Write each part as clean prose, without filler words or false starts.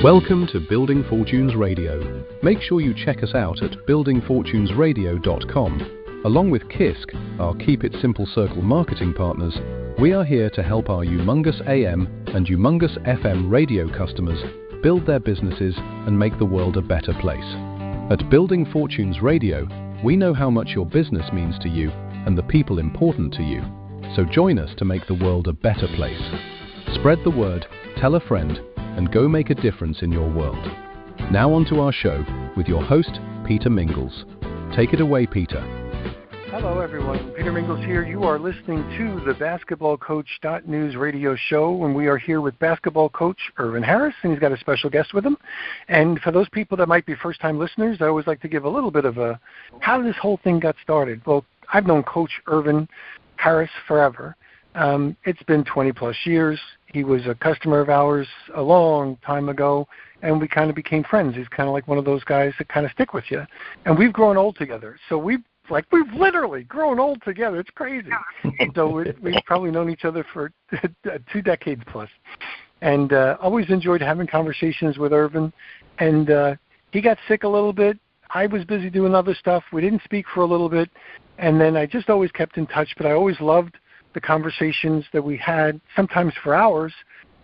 Welcome to Building Fortunes Radio. Make sure you check us out at buildingfortunesradio.com. Along with KISC, our Keep It Simple Circle marketing partners, we are here to help our Humongous AM and Humongous FM radio customers build their businesses and make the world a better place. At Building Fortunes Radio, we know how much your business means to you and the people important to you. So join us to make the world a better place. Spread the word, tell a friend, and go make a difference in your world. Now on to our show with your host, Peter Mingils. Take it away, Peter. Hello, everyone. Peter Mingils here. You are listening to the BasketballCoach.News radio show, and we are here with basketball coach Irvin Harris, and he's got a special guest with him. And for those people that might be first-time listeners, I always like to give a little bit of how this whole thing got started. Well, I've known Coach Irvin Harris forever. It's been 20-plus years. He was a customer of ours a long time ago, and we kind of became friends. He's kind of like one of those guys that kind of stick with you. And we've grown old together. So we've literally grown old together. It's crazy. So we've probably known each other for 2 decades plus. And always enjoyed having conversations with Irvin. And he got sick a little bit. I was busy doing other stuff. We didn't speak for a little bit. And then I just always kept in touch, but I always loved the conversations that we had, sometimes for hours,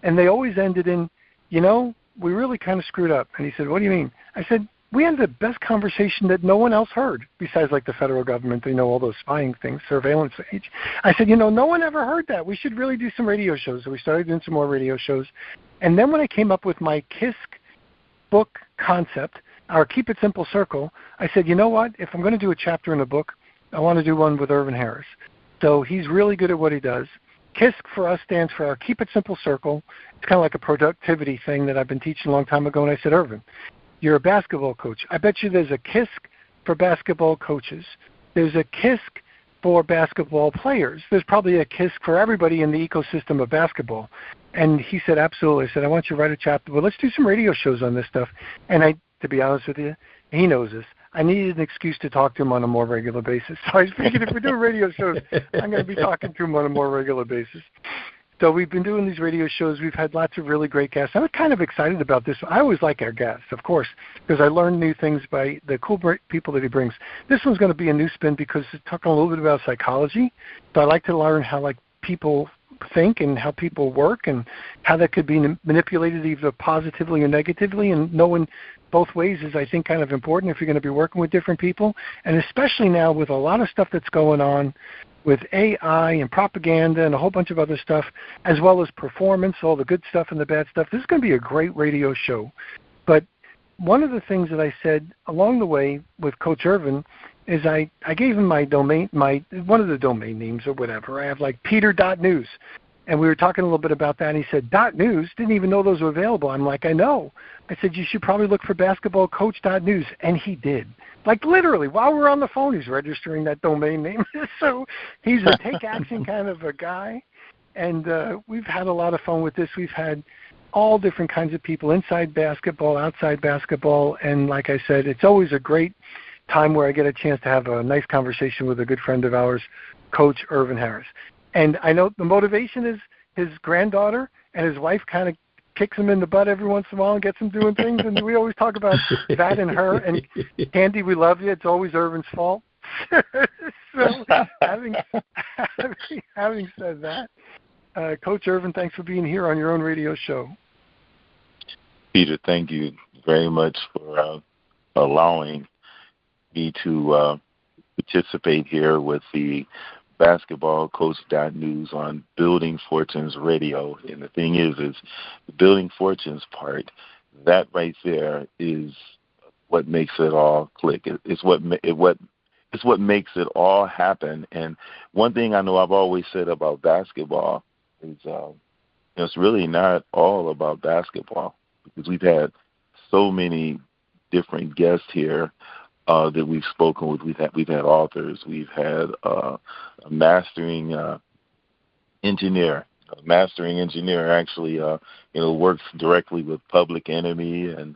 and they always ended in, we really kind of screwed up. And he said, what do you mean? I said, we had the best conversation that no one else heard, besides like the federal government. They know all those spying things, surveillance age. I said, no one ever heard that. We should really do some radio shows. So we started doing some more radio shows. And then when I came up with my KISC book concept, our Keep It Simple Circle, I said, you know what? If I'm going to do a chapter in a book, I want to do one with Irvin Harris. So he's really good at what he does. KISC for us stands for our Keep It Simple Circle. It's kind of like a productivity thing that I've been teaching a long time ago. And I said, Irvin, you're a basketball coach. I bet you there's a KISC for basketball coaches. There's a KISC for basketball players. There's probably a KISC for everybody in the ecosystem of basketball. And he said, absolutely. I said, I want you to write a chapter. Well, let's do some radio shows on this stuff. And to be honest with you, he knows this. I needed an excuse to talk to him on a more regular basis. So I figured if we're doing radio shows, I'm going to be talking to him on a more regular basis. So we've been doing these radio shows. We've had lots of really great guests. I'm kind of excited about this. I always like our guests, of course, because I learn new things by the cool people that he brings. This one's going to be a new spin because it's talking a little bit about psychology. So I like to learn how people think and how people work and how that could be manipulated either positively or negatively, and knowing both ways is, I think, kind of important if you're going to be working with different people, and especially now with a lot of stuff that's going on with AI and propaganda and a whole bunch of other stuff, as well as performance, all the good stuff and the bad stuff. This is going to be a great radio show. But one of the things that I said along the way with Coach Irvin is I gave him my domain, one of the domain names or whatever. I have like Peter.News. And we were talking a little bit about that, and he said, .news, didn't even know those were available. I'm like, I know. I said, you should probably look for basketballcoach.news, and he did. Like literally, while we're on the phone, he's registering that domain name. So he's a take action kind of a guy, and we've had a lot of fun with this. We've had all different kinds of people, inside basketball, outside basketball, and like I said, it's always a great time where I get a chance to have a nice conversation with a good friend of ours, Coach Irvin Harris. And I know the motivation is his granddaughter, and his wife kind of kicks him in the butt every once in a while and gets him doing things. And we always talk about that and her. And Candy, we love you. It's always Irvin's fault. So having said that, Coach Irvin, thanks for being here on your own radio show. Peter, thank you very much for allowing me to participate here with the BasketballCoach.News on Building Fortunes Radio. And the thing is the Building Fortunes part, that right there is what makes it all click. It's what makes it all happen. And one thing I know I've always said about basketball is it's really not all about basketball, because we've had so many different guests here that we've spoken with. We've had authors. We've had a mastering engineer. A mastering engineer actually, works directly with Public Enemy and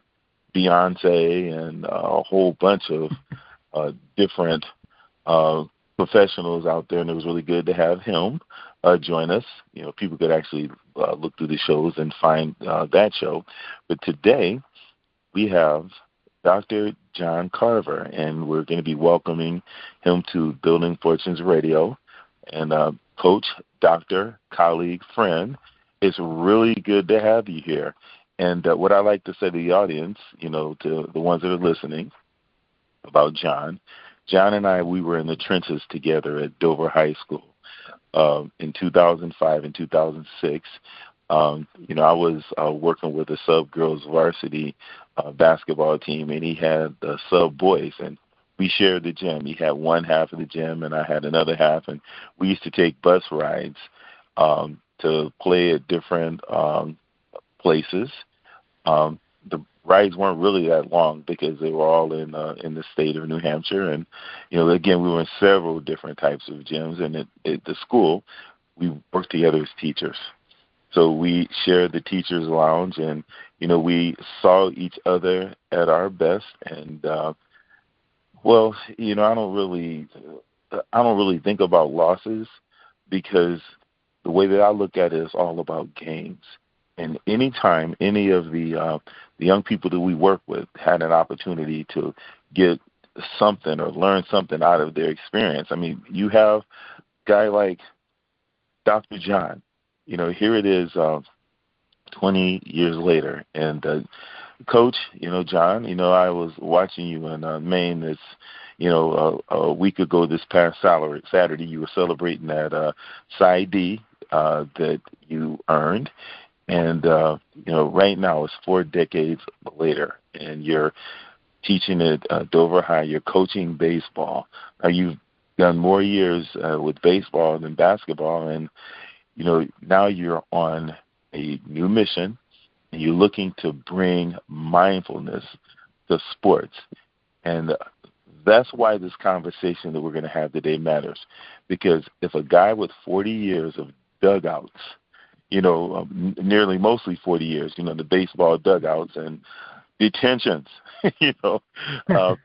Beyonce and a whole bunch of different professionals out there, and it was really good to have him join us. People could actually look through the shows and find that show. But today we have Dr. John Carver, and we're going to be welcoming him to Building Fortunes Radio. And coach, doctor, colleague, friend, it's really good to have you here. And what I like to say to the audience, to the ones that are listening about John and I, we were in the trenches together at Dover High School in 2005 and 2006. I was working with a sub-girls varsity basketball team, and he had sub-boys, and we shared the gym. He had one half of the gym, and I had another half, and we used to take bus rides to play at different places. The rides weren't really that long because they were all in the state of New Hampshire, and again, we were in several different types of gyms, and at the school, we worked together as teachers. So we shared the teachers' lounge, and we saw each other at our best, and I don't really think about losses, because the way that I look at it is all about gains. And anytime any of the young people that we work with had an opportunity to get something or learn something out of their experience, I mean, you have a guy like Dr. John. Here it is 20 years later. And Coach, John, I was watching you in Maine this, a week ago this past Saturday. You were celebrating that Psi D that you earned. And, right now it's 4 decades later, and you're teaching at Dover High. You're coaching baseball. Now, you've done more years with baseball than basketball, and, now you're on a new mission, and you're looking to bring mindfulness to sports. And that's why this conversation that we're going to have today matters, because if a guy with 40 years of dugouts, nearly mostly 40 years, the baseball dugouts and detentions,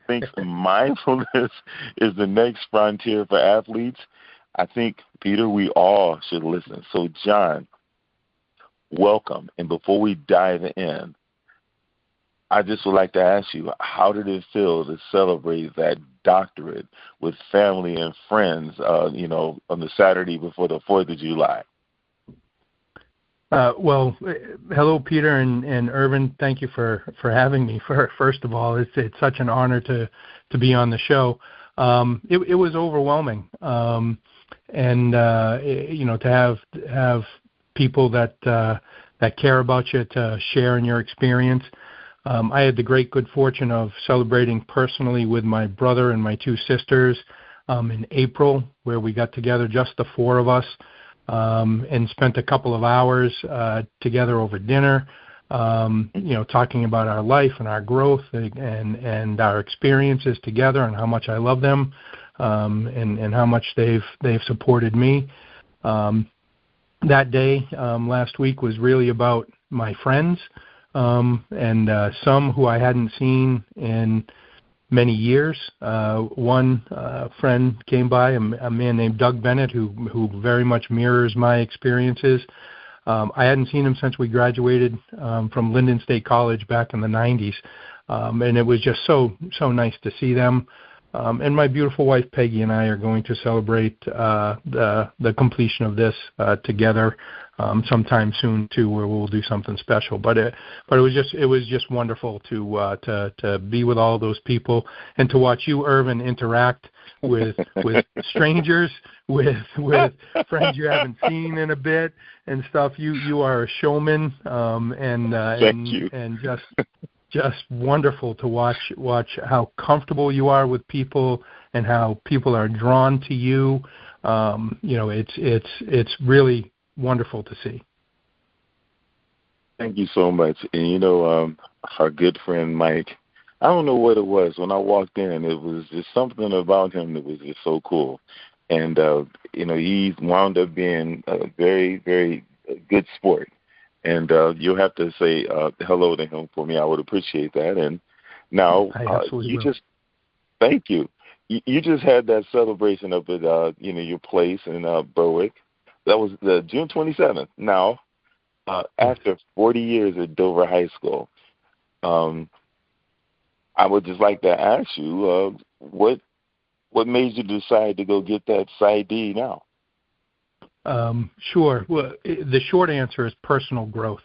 thinks mindfulness is the next frontier for athletes, I think, Peter, we all should listen. So, John, welcome. And before we dive in, I just would like to ask you, how did it feel to celebrate that doctorate with family and friends, on the Saturday before the 4th of July? Well, hello, Peter and Irvin. Thank you for having me. First of all, it's such an honor to be on the show. It was overwhelming, and to have people that care about you to share in your experience. I had the great good fortune of celebrating personally with my brother and my 2 sisters in April, where we got together, just the 4 of us. And spent a couple of hours together over dinner, talking about our life and our growth and our experiences together, and how much I love them, and how much they've supported me. That day last week was really about my friends, and some who I hadn't seen in many years. One friend came by, a man named Doug Bennett, who very much mirrors my experiences. I hadn't seen him since we graduated from Linden State College back in the 90s, and it was just so nice to see them. And my beautiful wife Peggy and I are going to celebrate the completion of this together sometime soon too, where we'll do something special. But it was just wonderful to be with all those people and to watch you, Irvin, interact with strangers, with friends you haven't seen in a bit and stuff. You are a showman, and just wonderful to watch how comfortable you are with people and how people are drawn to you. It's really wonderful to see. Thank you so much. And our good friend Mike, I don't know what it was. When I walked in, it was just something about him that was just so cool. And he wound up being a very, very good sport. And you'll have to say hello to him for me. I would appreciate that. And now I absolutely will. Thank you. you just had that celebration up at your place in Berwick. That was the June 27th. Now, after 40 years at Dover High School, I would just like to ask you, what made you decide to go get that PhD now? Sure. Well, the short answer is personal growth.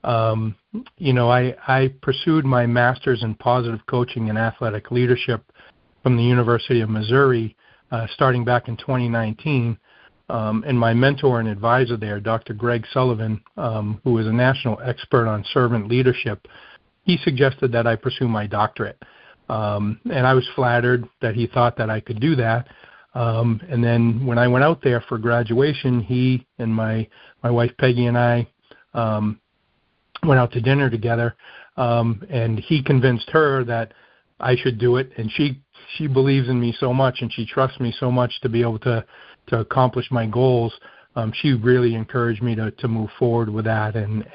I pursued my master's in positive coaching and athletic leadership from the University of Missouri, starting back in 2019. And my mentor and advisor there, Dr. Greg Sullivan, who is a national expert on servant leadership, he suggested that I pursue my doctorate. And I was flattered that he thought that I could do that. And then when I went out there for graduation, he and my wife Peggy and I went out to dinner together, and he convinced her that I should do it. And she believes in me so much, and she trusts me so much to be able to accomplish my goals. She really encouraged me to move forward with that, and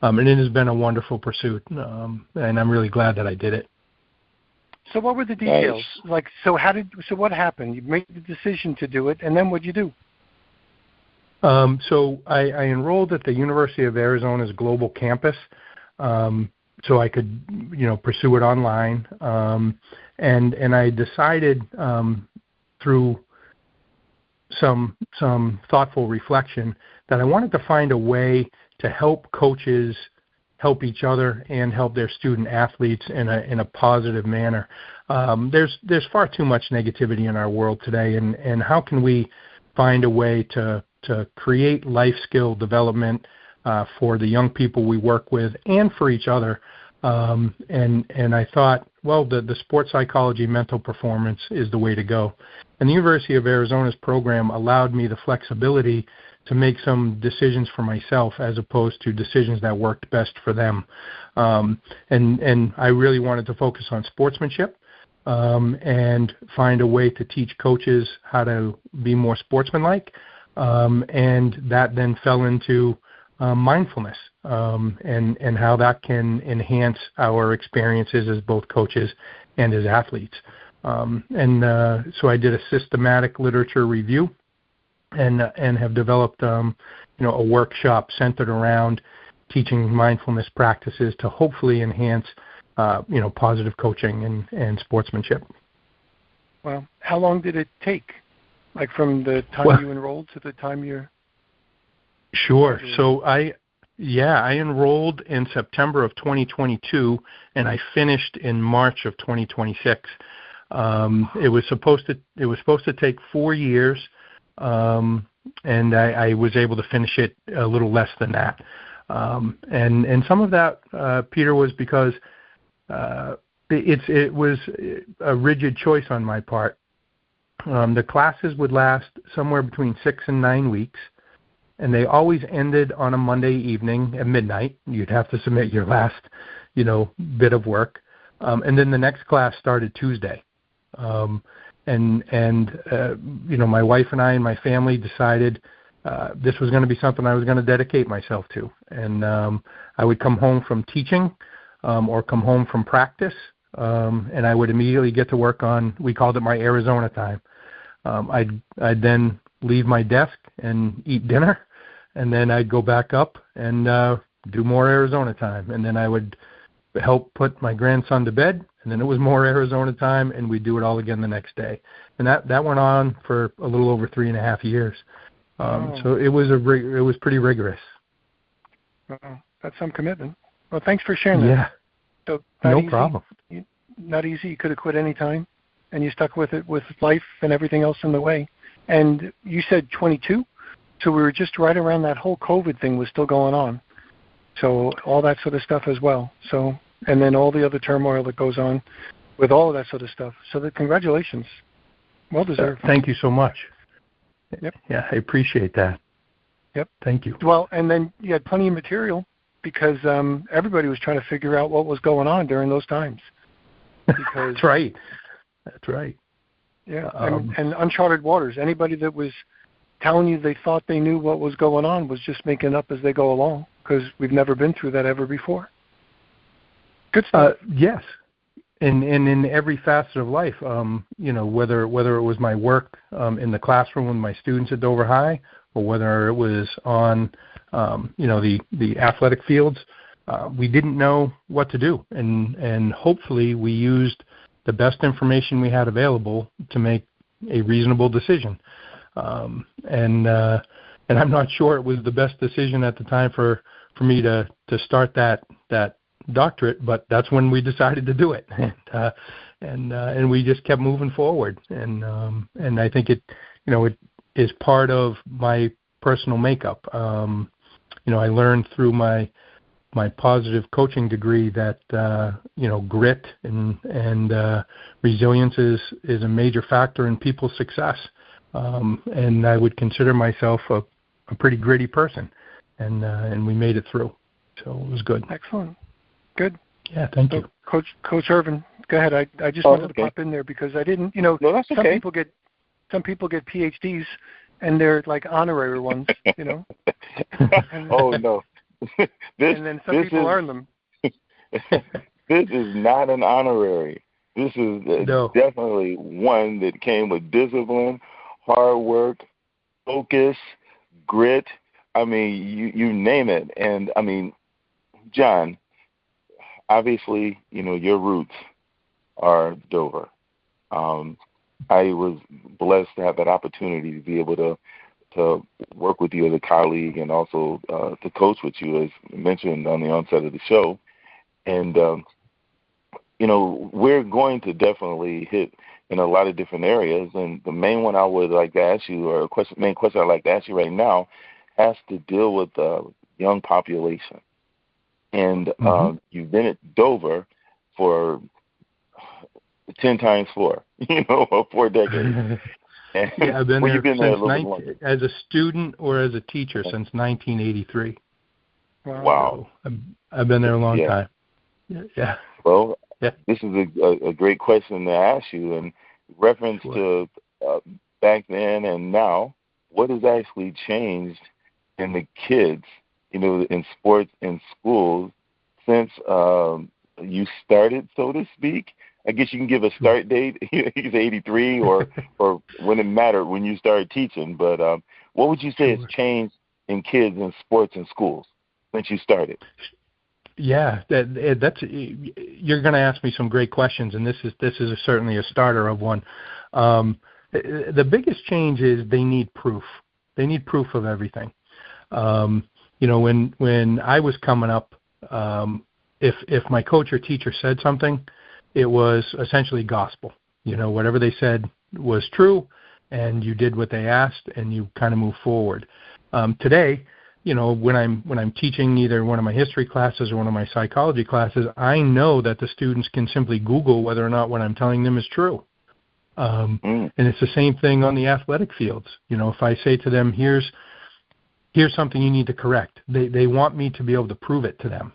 it has been a wonderful pursuit, and I'm really glad that I did it. So what were the details? So what happened? You made the decision to do it, and then what'd you do? So I enrolled at the University of Arizona's global campus, so I could, pursue it online. And I decided through some thoughtful reflection that I wanted to find a way to help coaches help each other and help their student athletes in a positive manner. There's far too much negativity in our world today, and how can we find a way to create life skill development for the young people we work with and for each other. And I thought, well, the sports psychology mental performance is the way to go. And the University of Arizona's program allowed me the flexibility to make some decisions for myself as opposed to decisions that worked best for them. And I really wanted to focus on sportsmanship and find a way to teach coaches how to be more sportsmanlike. And that then fell into mindfulness and how that can enhance our experiences as both coaches and as athletes. So I did a systematic literature review and have developed a workshop centered around teaching mindfulness practices to hopefully enhance positive coaching and sportsmanship. Well, how long did it take? Like from the time you enrolled to the time you're... Sure. So I enrolled in September of 2022, and I finished in March of 2026. It was supposed to take 4 years, and I was able to finish it a little less than that. And some of that, Peter, was because it was a rigid choice on my part. The classes would last somewhere between 6 and 9 weeks, and they always ended on a Monday evening at midnight. You'd have to submit your last, bit of work, and then the next class started Tuesday. My wife and I and my family decided this was going to be something I was going to dedicate myself to, and I would come home from teaching or come home from practice, and I would immediately get to work on, we called it my Arizona time. I'd then leave my desk and eat dinner, and then I'd go back up and do more Arizona time. And then I would help put my grandson to bed, and then it was more Arizona time, and we'd do it all again the next day. And that went on for a little over 3.5 years. So it was pretty rigorous. That's some commitment. Well, thanks for sharing that. Yeah. So no problem. Not easy. You could have quit any time, and you stuck with it with life and everything else in the way. And you said 22, so we were just right around that whole COVID thing was still going on. So all that sort of stuff as well. So, and then all the other turmoil that goes on with all of that sort of stuff. So congratulations. Well deserved. Thank you so much. Yep. Yeah, I appreciate that. Yep. Thank you. Well, and then you had plenty of material because everybody was trying to figure out what was going on during those times. Because That's right. Yeah, and uncharted waters. Anybody that was telling you they thought they knew what was going on was just making up as they go along because we've never been through that ever before. Good stuff. Yes. And in every facet of life, whether it was my work in the classroom with my students at Dover High, or whether it was on, the athletic fields, we didn't know what to do, and hopefully we used the best information we had available to make a reasonable decision. And I'm not sure it was the best decision at the time for me to start that doctorate, but that's when we decided to do it, and we just kept moving forward, and I think it is part of my personal makeup. I learned through my positive coaching degree that grit and resilience is a major factor in people's success, and I would consider myself a pretty gritty person, and we made it through, so it was good. Excellent. Good. Yeah, thank you. Coach Irvin, go ahead. I just wanted to pop in there because I didn't, No, that's okay. Some people get PhDs and they're like honorary ones, And, oh no. and then some people earn them. This is not an honorary. This is definitely one that came with discipline, hard work, focus, grit. I mean, you name it. And I mean, John, obviously, your roots are Dover. I was blessed to have that opportunity to be able to work with you as a colleague and also to coach with you, as mentioned on the onset of the show. And, we're going to definitely hit in a lot of different areas. And the main one I would like to ask you, or main question I'd like to ask you right now, has to deal with the young population. And you've been at Dover for 10 times 4, 4 decades. Yeah, I've been there as a student or as a teacher since 1983. Wow. So I've been there a long time. Yeah. Well, this is a great question to ask you. In reference to back then and now, what has actually changed in the kids, in sports and schools since you started, so to speak? I guess you can give a start date. He's 83 or when it mattered when you started teaching. But what would you say has changed in kids in sports and schools since you started? Yeah, that's you're going to ask me some great questions, and this is certainly a starter of one. The biggest change is they need proof. They need proof of everything. When I was coming up, if my coach or teacher said something, it was essentially gospel. Whatever they said was true, and you did what they asked, and you kind of move forward. Today, when I'm teaching either one of my history classes or one of my psychology classes, I know that the students can simply Google whether or not what I'm telling them is true. And it's the same thing on the athletic fields. If I say to them, here's something you need to correct, they want me to be able to prove it to them,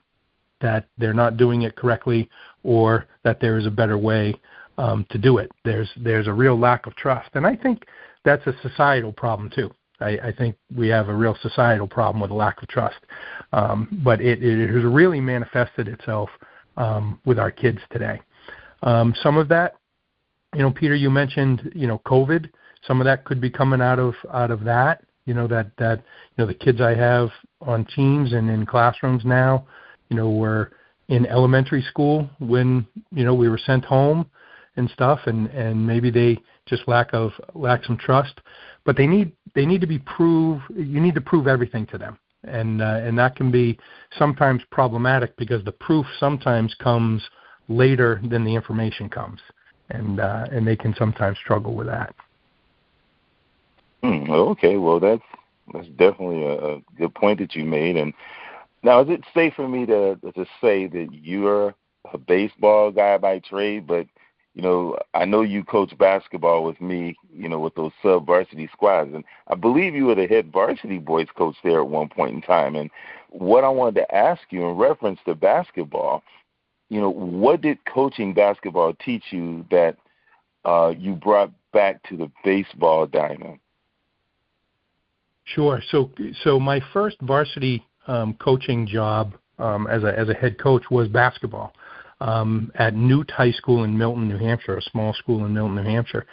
that they're not doing it correctly or that there is a better way to do it. There's a real lack of trust. And I think that's a societal problem too. I think we have a real societal problem with a lack of trust. But it has really manifested itself with our kids today. Some of that, Peter, you mentioned, COVID. Some of that could be coming out of that. The kids I have on teams and in classrooms now, were in elementary school when, we were sent home and stuff, and maybe they just lack some trust. But they need to be you need to prove everything to them. And that can be sometimes problematic because the proof sometimes comes later than the information comes. And they can sometimes struggle with that. Okay, well, that's definitely a good point that you made. And now, is it safe for me to say that you're a baseball guy by trade, but I know you coach basketball with me, with those sub-varsity squads, and I believe you were the head varsity boys coach there at one point in time. And what I wanted to ask you in reference to basketball, what did coaching basketball teach you that you brought back to the baseball diamond? Sure. So my first varsity coaching job as a head coach was basketball. at Newt High School in Milton, New Hampshire, a small school in Milton, New Hampshire.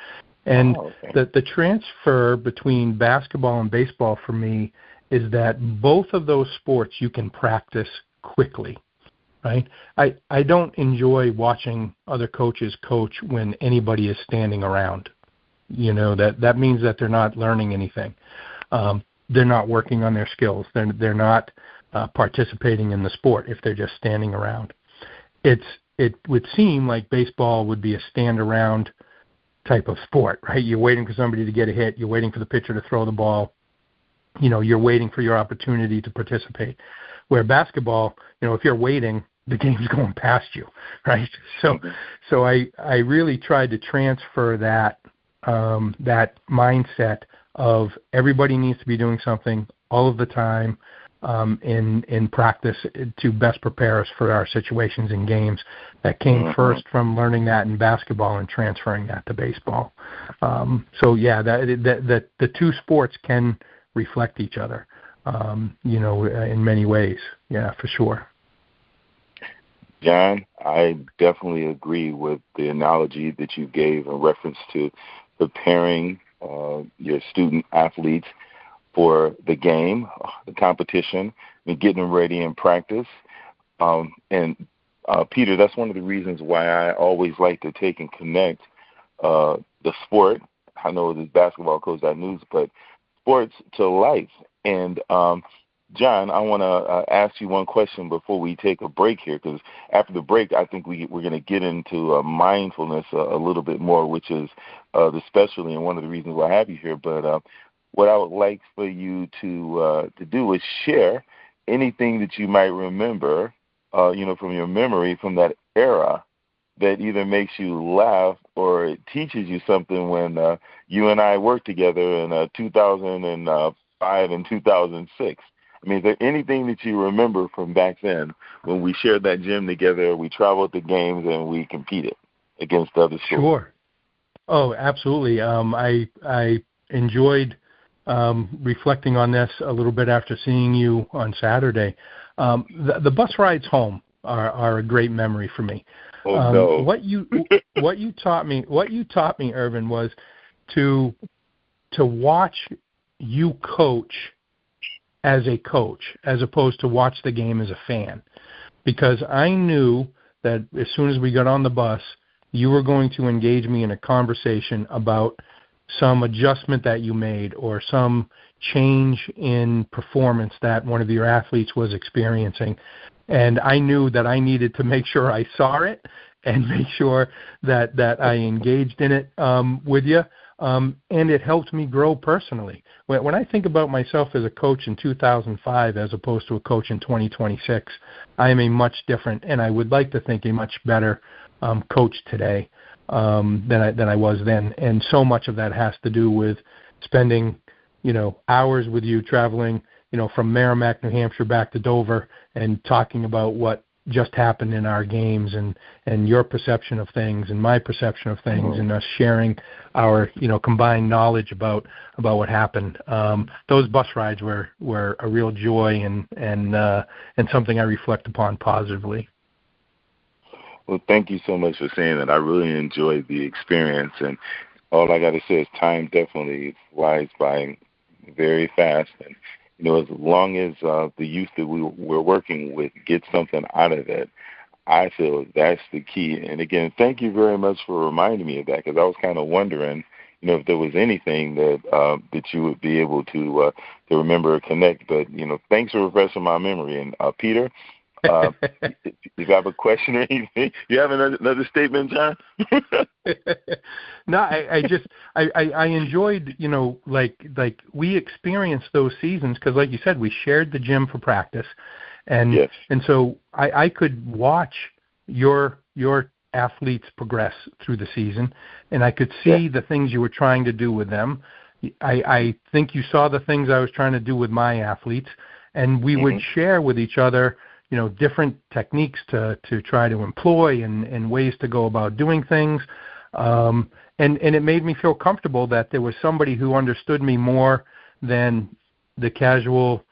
And the transfer between basketball and baseball for me is that both of those sports you can practice quickly, right? I don't enjoy watching other coaches coach when anybody is standing around. You know, that means that they're not learning anything. They're not working on their skills. They're not participating in the sport if they're just standing around. It would seem like baseball would be a stand around type of sport, right? You're waiting for somebody to get a hit. You're waiting for the pitcher to throw the ball. You know, you're waiting for your opportunity to participate. Where basketball, you know, if you're waiting, the game's going past you, right? So I really tried to transfer that mindset of everybody needs to be doing something all of the time in practice to best prepare us for our situations in games. That came first from learning that in basketball and transferring that to baseball. So yeah, that the two sports can reflect each other, you know, in many ways. Yeah, for sure. John, I definitely agree with the analogy that you gave in reference to preparing your student athletes for the game, the competition, and getting them ready in practice. Peter, that's one of the reasons why I always like to take and connect the sport. I know this basketball coach at News, but sports to life. And John, I want to ask you one question before we take a break here, because after the break, I think we're going to get into mindfulness a little bit more, which is the specialty and one of the reasons why I have you here. But what I would like for you to do is share anything that you might remember, you know, from your memory from that era that either makes you laugh or it teaches you something when you and I worked together in 2005 and 2006. I mean, is there anything that you remember from back then when we shared that gym together, we traveled to games, and we competed against other schools? Sure. Oh, absolutely. I enjoyed reflecting on this a little bit after seeing you on Saturday. The bus rides home are a great memory for me. Oh, no. What you taught me, Irvin, was to watch you coach as a coach, as opposed to watch the game as a fan, because I knew that as soon as we got on the bus, you were going to engage me in a conversation about some adjustment that you made or some change in performance that one of your athletes was experiencing. And I knew that I needed to make sure I saw it and make sure that I engaged in it with you. And it helped me grow personally. When I think about myself as a coach in 2005 as opposed to a coach in 2026, I am a much different, and I would like to think a much better coach today than I was then. And so much of that has to do with spending, you know, hours with you traveling, you know, from Merrimack, New Hampshire back to Dover and talking about what just happened in our games and your perception of things and my perception of things and us sharing our, you know, combined knowledge about what happened. Those bus rides were a real joy and something I reflect upon positively. Well, thank you so much for saying that. I really enjoyed the experience, and all I got to say is time definitely flies by very fast. And you know, as long as the youth that we're working with get something out of it, I feel that's the key. And again, thank you very much for reminding me of that, because I was kind of wondering, you know, if there was anything that you would be able to remember or connect. But you know, thanks for refreshing my memory. And Peter, if you have a question or anything, you have another statement, John? No, I enjoyed, you know, like we experienced those seasons because, like you said, we shared the gym for practice, and yes. And so I could watch your athletes progress through the season, and I could see the things you were trying to do with them. I think you saw the things I was trying to do with my athletes, and we would share with each other, you know, different techniques to try to employ and ways to go about doing things. And it made me feel comfortable that there was somebody who understood me more than the casual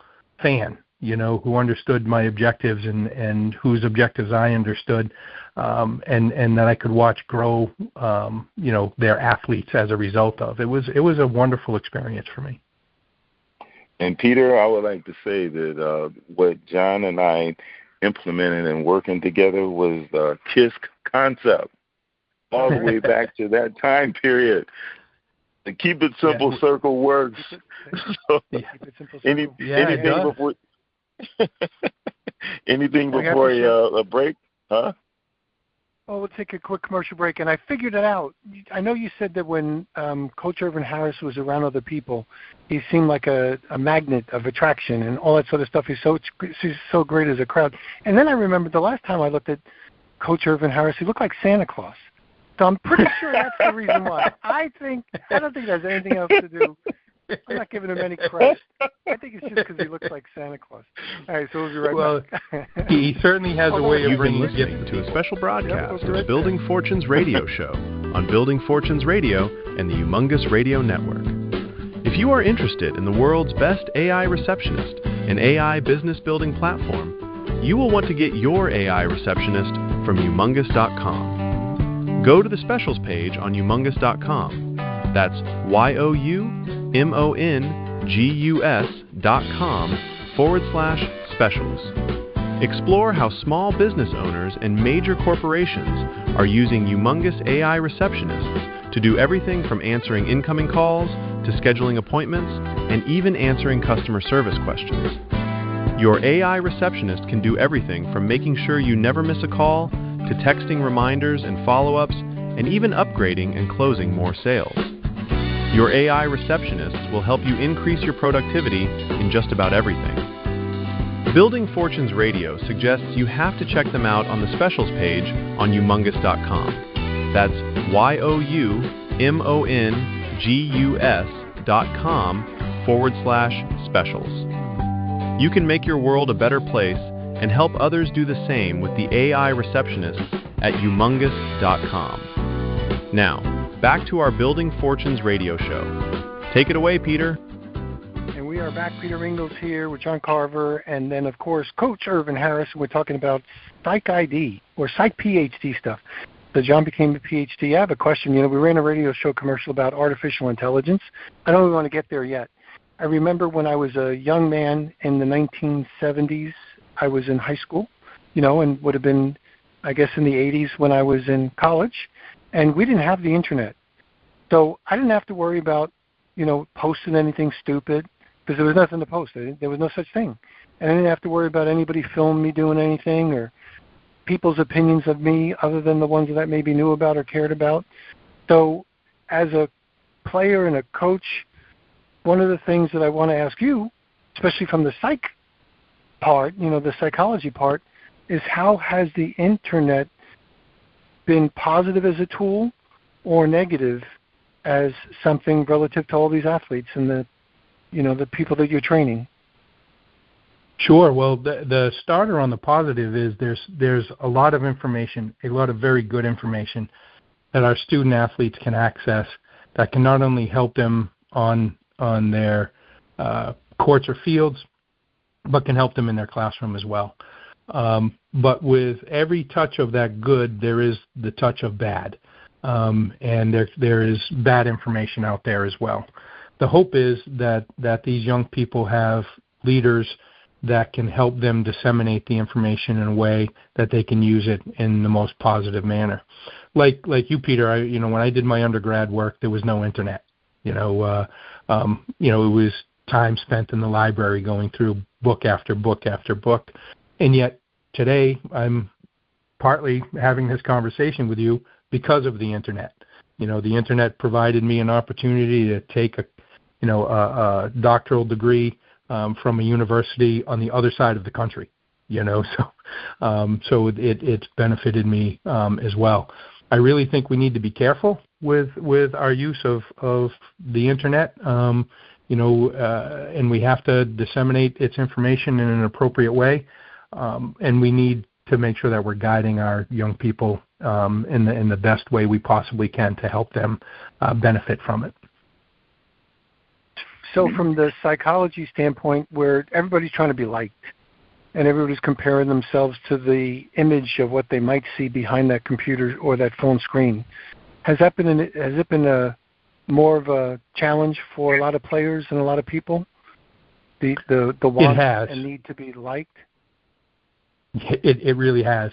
fan, who understood my objectives and whose objectives I understood, and that I could watch grow, their athletes as a result of. It was a wonderful experience for me. And Peter, I would like to say that what John and I implemented and working together was the KISS concept, all the way back to that time period. The Keep It Simple circle works. So anything before anything before a break, huh? Well, we'll take a quick commercial break, and I figured it out. I know you said that when Coach Irvin Harris was around other people, he seemed like a magnet of attraction and all that sort of stuff. He's so great as a crowd. And then I remembered the last time I looked at Coach Irvin Harris, he looked like Santa Claus. So I'm pretty sure that's the reason why. I don't think it has anything else to do. I'm not giving him any credit. I think it's just because he looks like Santa Claus. All right, so we'll be right back. He certainly has a way of bringing gifts to a special broadcast of Building Fortunes Radio Show on Building Fortunes Radio and the Humongous Radio Network. If you are interested in the world's best AI receptionist and AI business building platform, you will want to get your AI receptionist from humongous.com. Go to the specials page on humongous.com. That's YOUMONGUS.com/specials. Explore how small business owners and major corporations are using Humongous AI receptionists to do everything from answering incoming calls to scheduling appointments and even answering customer service questions. Your AI receptionist can do everything from making sure you never miss a call to texting reminders and follow-ups and even upgrading and closing more sales. Your AI receptionists will help you increase your productivity in just about everything. Building Fortunes Radio suggests you have to check them out on the specials page on humongous.com. That's YOUMONGUS.com/specials. You can make your world a better place and help others do the same with the AI receptionists at humongous.com. Now, back to our Building Fortunes radio show. Take it away, Peter. And we are back. Peter Mingils here with John Carver, and then, of course, Coach Irvin Harris. We're talking about Psych ID or Psych PhD stuff. So John became a PhD. I have a question. We ran a radio show commercial about artificial intelligence. I don't really want to get there yet. I remember when I was a young man in the 1970s, I was in high school, and would have been, I guess, in the 80s when I was in college. And we didn't have the internet. So I didn't have to worry about, posting anything stupid because there was nothing to post. There was no such thing. And I didn't have to worry about anybody filming me doing anything or people's opinions of me other than the ones that I maybe knew about or cared about. So as a player and a coach, one of the things that I want to ask you, especially from the psych part, the psychology part, is how has the internet been positive as a tool or negative as something relative to all these athletes and the people that you're training? Sure. Well, the starter on the positive is there's a lot of information, a lot of very good information that our student athletes can access that can not only help them on their courts or fields, but can help them in their classroom as well. But with every touch of that good, there is the touch of bad. And there is bad information out there as well. The hope is that these young people have leaders that can help them disseminate the information in a way that they can use it in the most positive manner. Like you, Peter, when I did my undergrad work, there was no internet. It was time spent in the library going through book after book after book. And yet today I'm partly having this conversation with you because of the internet. The internet provided me an opportunity to take a doctoral degree from a university on the other side of the country. So it's benefited me as well. I really think we need to be careful with our use of the internet. And we have to disseminate its information in an appropriate way. And we need to make sure that we're guiding our young people in the best way we possibly can to help them benefit from it. So from the psychology standpoint, where everybody's trying to be liked, and everybody's comparing themselves to the image of what they might see behind that computer or that phone screen, has it been a more of a challenge for a lot of players and a lot of people? The want and need to be liked? It really has.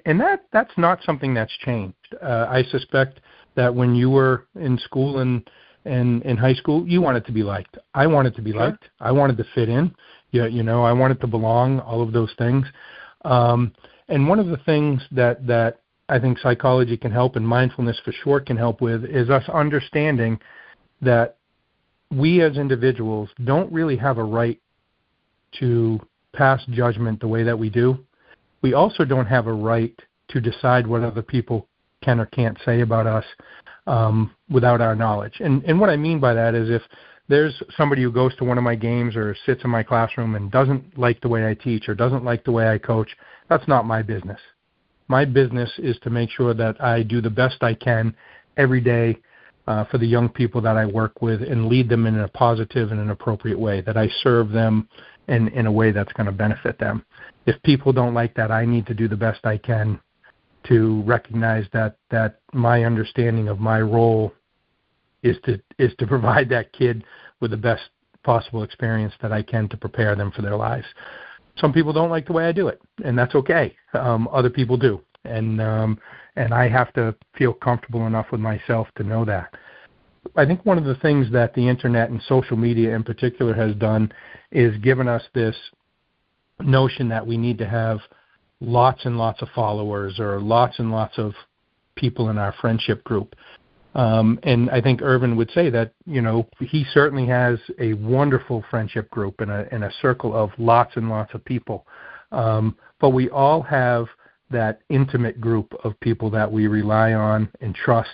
And that's not something that's changed. I suspect that when you were in school and in high school, you wanted to be liked. I wanted to be liked. I wanted to fit in. I wanted to belong, all of those things. And one of the things that I think psychology can help, and mindfulness for short can help with, is us understanding that we as individuals don't really have a right to pass judgment the way that we do. We also don't have a right to decide what other people can or can't say about us without our knowledge. And what I mean by that is if there's somebody who goes to one of my games or sits in my classroom and doesn't like the way I teach or doesn't like the way I coach, that's not my business. My business is to make sure that I do the best I can every day for the young people that I work with and lead them in a positive and an appropriate way, that I serve them in a way that's going to benefit them. If people don't like that, I need to do the best I can to recognize that my understanding of my role is to provide that kid with the best possible experience that I can to prepare them for their lives. Some people don't like the way I do it, and that's okay. Other people do, and I have to feel comfortable enough with myself to know that. I think one of the things that the internet and social media in particular has done is given us this notion that we need to have lots and lots of followers or lots and lots of people in our friendship group. And I think Irvin would say that, he certainly has a wonderful friendship group and a circle of lots and lots of people. But we all have that intimate group of people that we rely on and trust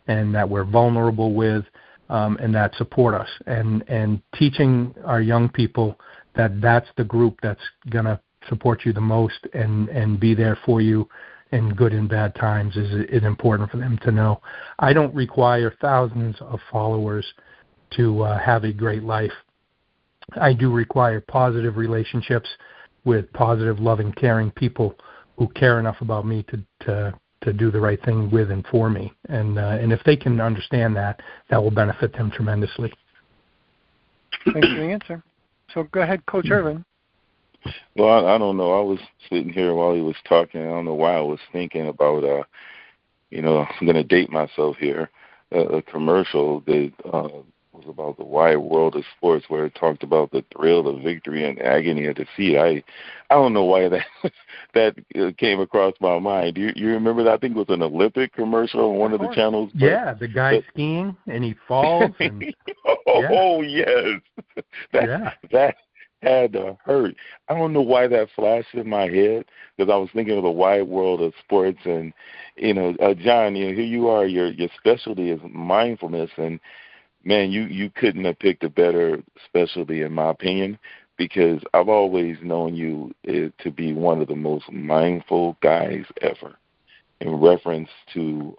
and that we're vulnerable with and that support us. And teaching our young people that that's the group that's going to support you the most and be there for you in good and bad times is important for them to know. I don't require thousands of followers to have a great life. I do require positive relationships with positive, loving, caring people who care enough about me to do the right thing with and for me. And if they can understand that will benefit them tremendously. Thanks for the answer. So go ahead, Coach Irvin. Well, I don't know. I was sitting here while he was talking. I don't know why I was thinking about, I'm going to date myself here, a commercial that was about the wide world of sports where it talked about the thrill of victory and agony of defeat. I don't know why that came across my mind. Do you remember that? I think it was an Olympic commercial on one of the channels. Yeah, the guy skiing and he falls. And, yes. That had to hurt. I don't know why that flashed in my head because I was thinking of the wide world of sports. And, John, here you are. Your specialty is mindfulness. And, man, you couldn't have picked a better specialty, in my opinion, because I've always known you to be one of the most mindful guys ever in reference to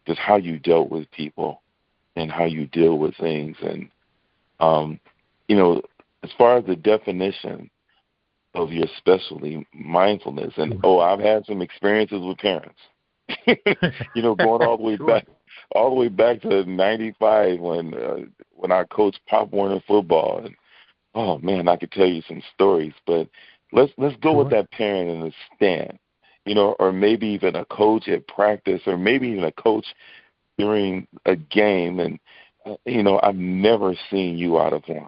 just how you dealt with people and how you deal with things. And, as far as the definition of your specialty, mindfulness, and I've had some experiences with parents, going all the way back. All the way back to '95 when I coached Pop Warner football, and oh man, I could tell you some stories. But let's go with that parent in the stand, or maybe even a coach at practice, or maybe even a coach during a game. And I've never seen you out of line.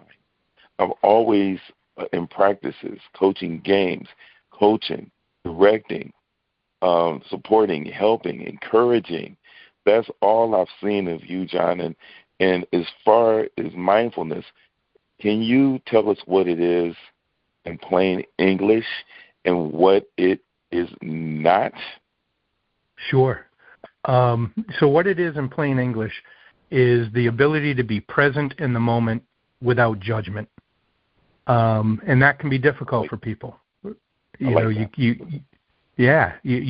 I've always in practices, coaching games, coaching, directing, supporting, helping, encouraging. That's all I've seen of you, John. And as far as mindfulness, can you tell us what it is in plain English and what it is not? Sure. So what it is in plain English is the ability to be present in the moment without judgment. And that can be difficult for people. You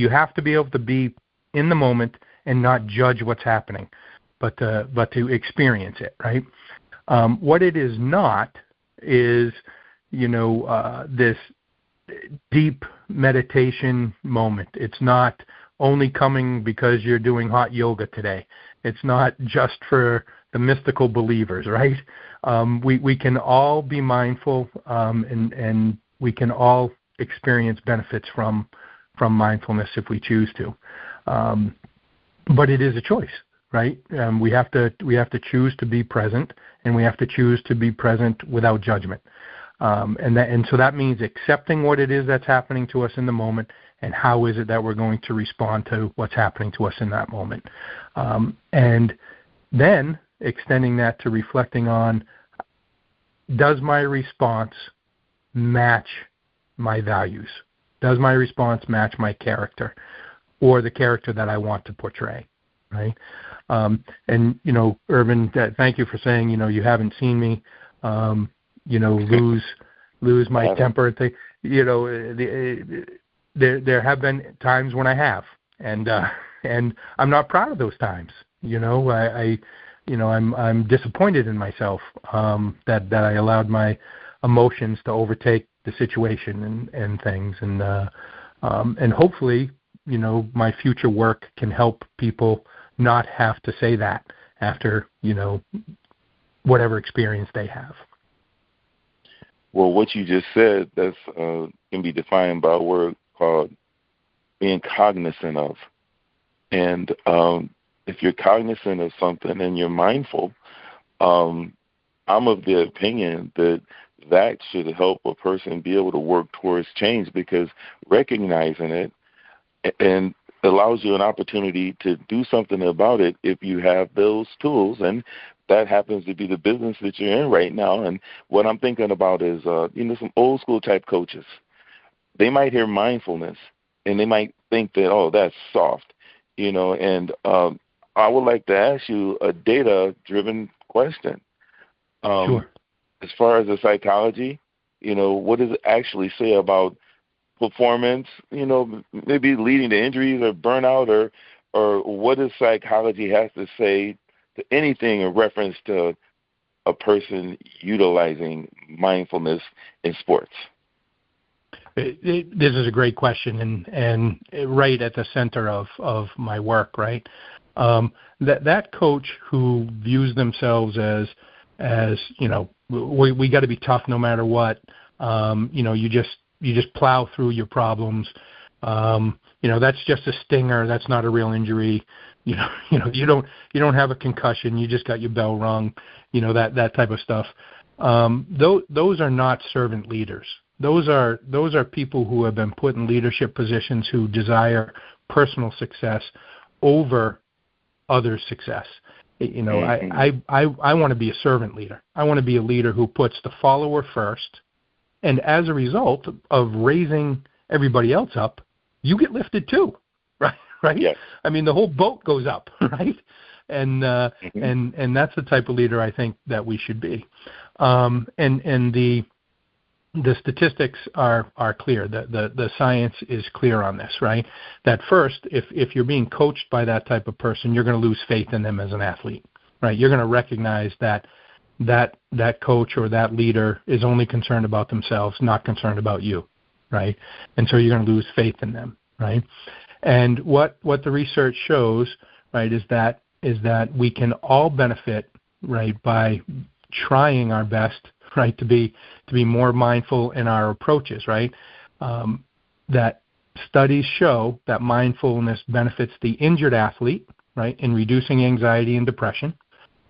have to be able to be in the moment and not judge what's happening, but to experience it, right? What it is not is, this deep meditation moment. It's not only coming because you're doing hot yoga today. It's not just for the mystical believers, right? We can all be mindful, and we can all experience benefits from mindfulness if we choose to. But it is a choice, right? We have to choose to be present, and we have to choose to be present without judgment. And so that means accepting what it is that's happening to us in the moment, and how is it that we're going to respond to what's happening to us in that moment. And then extending that to reflecting on, does my response match my values? Does my response match my character, or the character that I want to portray, right? And, Irvin, thank you for saying, you haven't seen me, lose my temper. There have been times when I have, and I'm not proud of those times. I'm disappointed in myself that I allowed my emotions to overtake the situation and things, and hopefully, my future work can help people not have to say that after whatever experience they have. Well, what you just said, that's can be defined by a word called being cognizant of. And if you're cognizant of something and you're mindful, I'm of the opinion that should help a person be able to work towards change, because recognizing it and allows you an opportunity to do something about it if you have those tools. And that happens to be the business that you're in right now. And what I'm thinking about is, some old school type coaches. They might hear mindfulness and they might think that, oh, that's soft, and I would like to ask you a data-driven question. Sure. As far as the psychology, what does it actually say about performance, maybe leading to injuries or burnout, or what does psychology have to say to anything in reference to a person utilizing mindfulness in sports? This is a great question, and right at the center of my work, right? That coach who views themselves as we got to be tough no matter what. You just plow through your problems. That's just a stinger. That's not a real injury. You don't have a concussion. You just got your bell rung. That type of stuff. Those are not servant leaders. Those are people who have been put in leadership positions who desire personal success over others' success. I want to be a servant leader. I want to be a leader who puts the follower first, and as a result of raising everybody else up, you get lifted too, right? Yes. I mean, the whole boat goes up, right? And and that's the type of leader I think that we should be. And the statistics are clear. The science is clear on this, right? That first, if you're being coached by that type of person, you're going to lose faith in them as an athlete, right? You're going to recognize that coach or that leader is only concerned about themselves, not concerned about you, right? And so you're going to lose faith in them, right? And what the research shows, right, is that we can all benefit, right, by trying our best, right, to be more mindful in our approaches, right? That studies show that mindfulness benefits the injured athlete, right, in reducing anxiety and depression.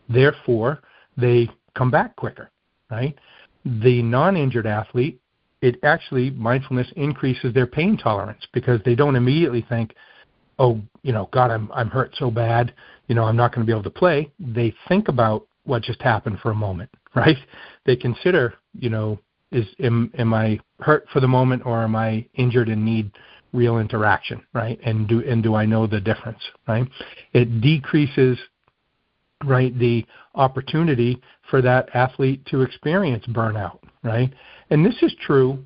Therefore, they come back quicker, right? The non-injured athlete, mindfulness increases their pain tolerance because they don't immediately think, oh, God, I'm hurt so bad, I'm not going to be able to play. They think about what just happened for a moment, right? They consider, am I hurt for the moment, or am I injured and need real interaction, right? And do I know the difference, right? It decreases, right, the opportunity for that athlete to experience burnout, right? And this is true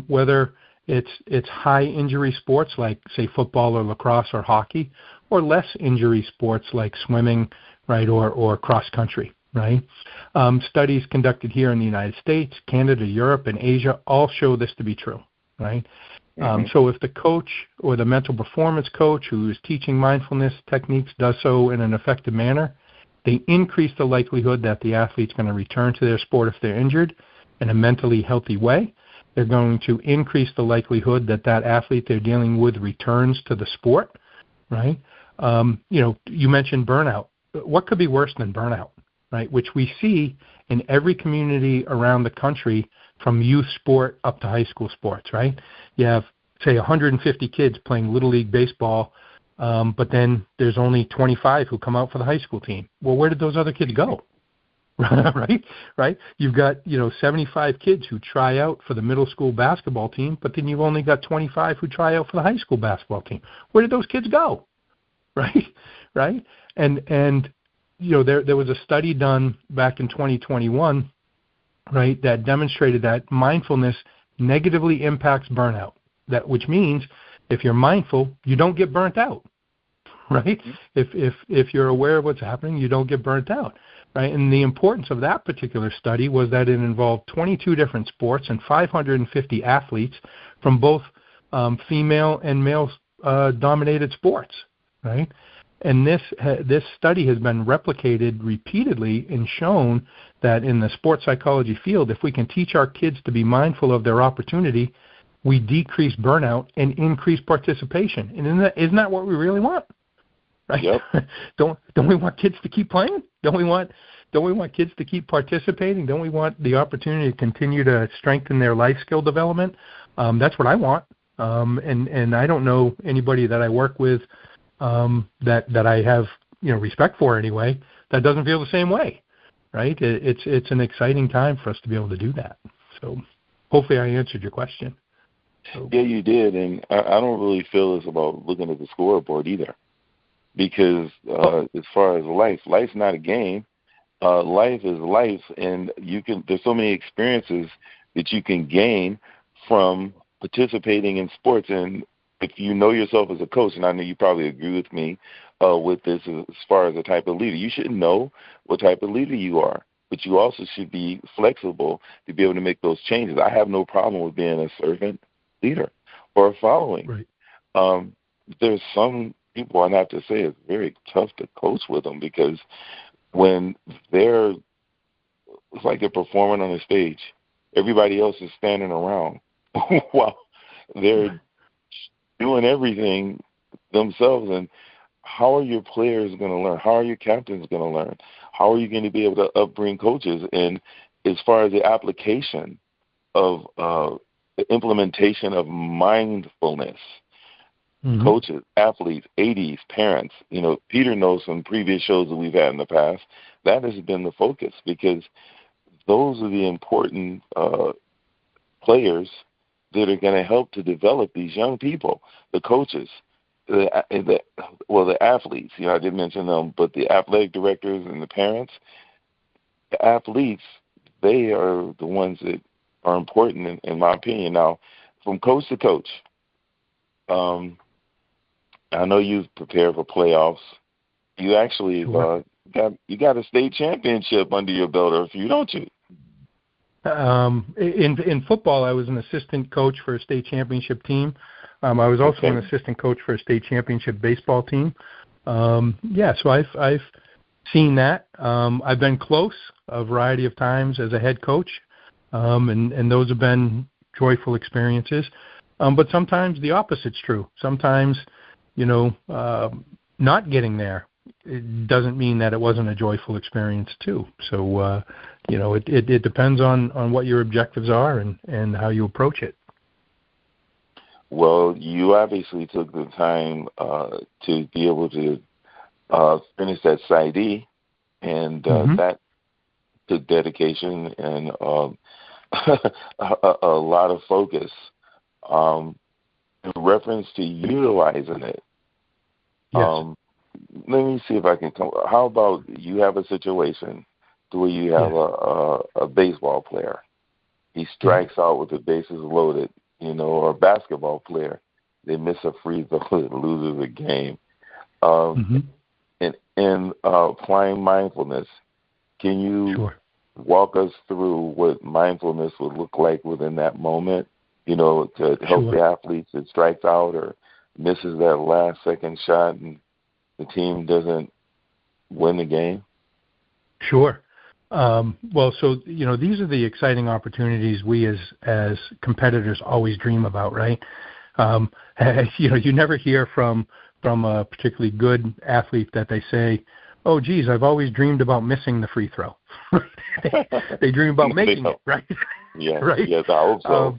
whether it's high injury sports like, say, football or lacrosse or hockey, or less injury sports like swimming, right, or cross country, right? Studies conducted here in the United States, Canada, Europe, and Asia all show this to be true, right? So if the coach or the mental performance coach who is teaching mindfulness techniques does so in an effective manner, they increase the likelihood that the athlete's going to return to their sport if they're injured in a mentally healthy way. They're going to increase the likelihood that that athlete they're dealing with returns to the sport, right? You mentioned burnout. What could be worse than burnout, right? Which we see in every community around the country from youth sport up to high school sports, right? You have, say, 150 kids playing Little League baseball, but then there's only 25 who come out for the high school team. Well, where did those other kids go? Right? You've got, 75 kids who try out for the middle school basketball team, but then you've only got 25 who try out for the high school basketball team. Where did those kids go? Right? And there was a study done back in 2021, right, that demonstrated that mindfulness negatively impacts burnout. Which means if you're mindful, you don't get burnt out, right? If you're aware of what's happening, you don't get burnt out, right? And the importance of that particular study was that it involved 22 different sports and 550 athletes from both female and male dominated sports, right? And this study has been replicated repeatedly and shown that in the sports psychology field, if we can teach our kids to be mindful of their opportunity, we decrease burnout and increase participation. And isn't that what we really want? Right? Yep. Don't we want kids to keep playing? Don't we want kids to keep participating? Don't we want the opportunity to continue to strengthen their life skill development? That's what I want. And I don't know anybody that I work with that I have respect for anyway that doesn't feel the same way. Right? It's an exciting time for us to be able to do that. So hopefully I answered your question. Yeah, you did, and I don't really feel it's about looking at the scoreboard either, because as far as life's not a game. Life is life, and there's so many experiences that you can gain from participating in sports. And if you know yourself as a coach, and I know you probably agree with me with this as far as the type of leader, you should know what type of leader you are. But you also should be flexible to be able to make those changes. I have no problem with being a servant leader or following. Right. There's some people, I have to say, it's very tough to coach with them, because when it's like they're performing on a stage, everybody else is standing around while they're doing everything themselves. And how are your players going to learn? How are your captains going to learn? How are you going to be able to upbring coaches? And as far as the application of the implementation of mindfulness, coaches, athletes, ADs, parents, Peter knows from previous shows that we've had in the past, that has been the focus, because those are the important players that are going to help to develop these young people, the coaches, the athletes. I didn't mention them, but the athletic directors and the parents, the athletes, they are the ones that are important in my opinion. Now, from coach to coach, I know you've prepared for playoffs. You actually got a state championship under your belt, or a few, don't you? In football, I was an assistant coach for a state championship team. I was also an assistant coach for a state championship baseball team. So I've seen that. I've been close a variety of times as a head coach, and those have been joyful experiences. But sometimes the opposite's true. Sometimes, not getting there, it doesn't mean that it wasn't a joyful experience too. So, it depends on what your objectives are and how you approach it. Well, you obviously took the time to be able to finish that PhD, and that took dedication and a lot of focus in reference to utilizing it. Yes. Let me see if I can come. How about you have a situation where you have a baseball player. He strikes out with the bases loaded, or a basketball player. They miss a free throw that loses a game. And applying mindfulness, Can you Sure. walk us through what mindfulness would look like within that moment, to help Sure. the athletes that strikes out or misses that last second shot and the team doesn't win the game? Sure. Well, so, these are the exciting opportunities we as competitors always dream about, right? You never hear from a particularly good athlete that they say, oh, geez, I've always dreamed about missing the free throw. They dream about making it, right? Yes, right? Yes, I hope so.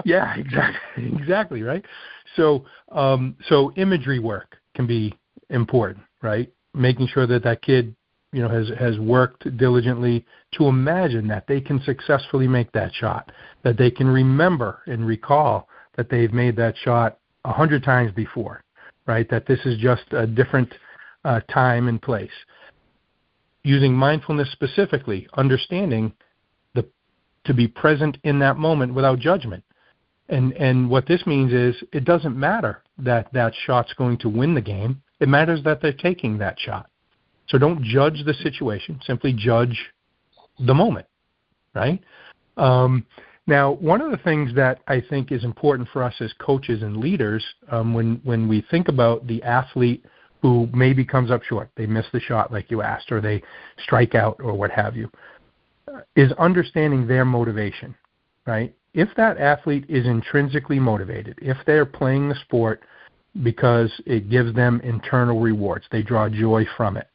Yeah, exactly, right? So imagery work can be important, right? Making sure that kid, has worked diligently to imagine that they can successfully make that shot, that they can remember and recall that they've made that shot 100 times before, right? That this is just a different time and place. Using mindfulness specifically, understanding to be present in that moment without judgment. And what this means is it doesn't matter that shot's going to win the game. It matters that they're taking that shot. So don't judge the situation. Simply judge the moment, right? Now, one of the things that I think is important for us as coaches and leaders, when we think about the athlete who maybe comes up short, they miss the shot like you asked, or they strike out or what have you, is understanding their motivation, right? If that athlete is intrinsically motivated, if they're playing the sport because it gives them internal rewards, they draw joy from it,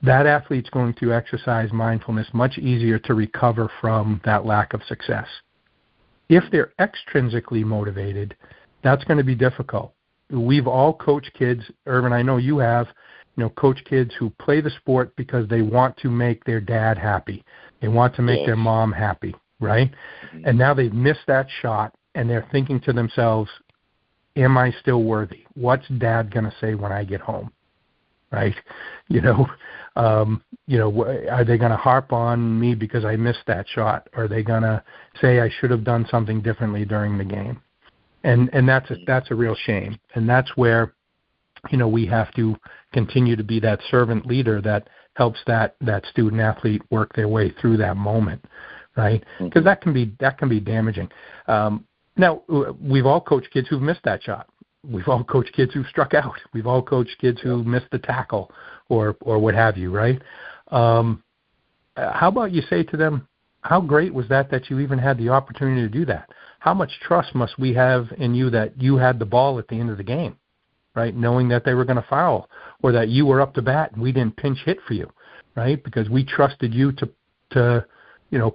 that athlete's going to exercise mindfulness much easier to recover from that lack of success. If they're extrinsically motivated, that's going to be difficult. We've all coached kids, Irvin, I know you have, coach kids who play the sport because they want to make their dad happy. They want to make their mom happy, right? Mm-hmm. And now they've missed that shot, and they're thinking to themselves, am I still worthy? What's dad going to say when I get home, right? Are they going to harp on me because I missed that shot? Or are they going to say I should have done something differently during the game? And that's a real shame. And that's where, we have to continue to be that servant leader that helps that student athlete work their way through that moment, right? Because that can be damaging. Now, we've all coached kids who've missed that shot. We've all coached kids who struck out. We've all coached kids who missed the tackle or what have you, right? How about you say to them, how great was that you even had the opportunity to do that? How much trust must we have in you that you had the ball at the end of the game, right? Knowing that they were going to foul, or that you were up to bat and we didn't pinch hit for you, right? Because we trusted you to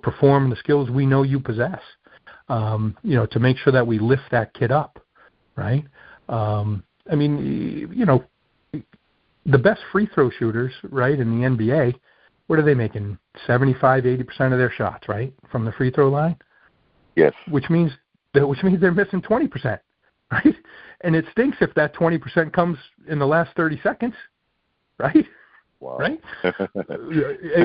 perform the skills we know you possess, to make sure that we lift that kid up, right? The best free throw shooters, right, in the NBA, what are they making? 75, 80% of their shots, right, from the free throw line? Yes. Which means they're missing 20%, right? And it stinks if that 20% comes in the last 30 seconds, right? Wow. Right?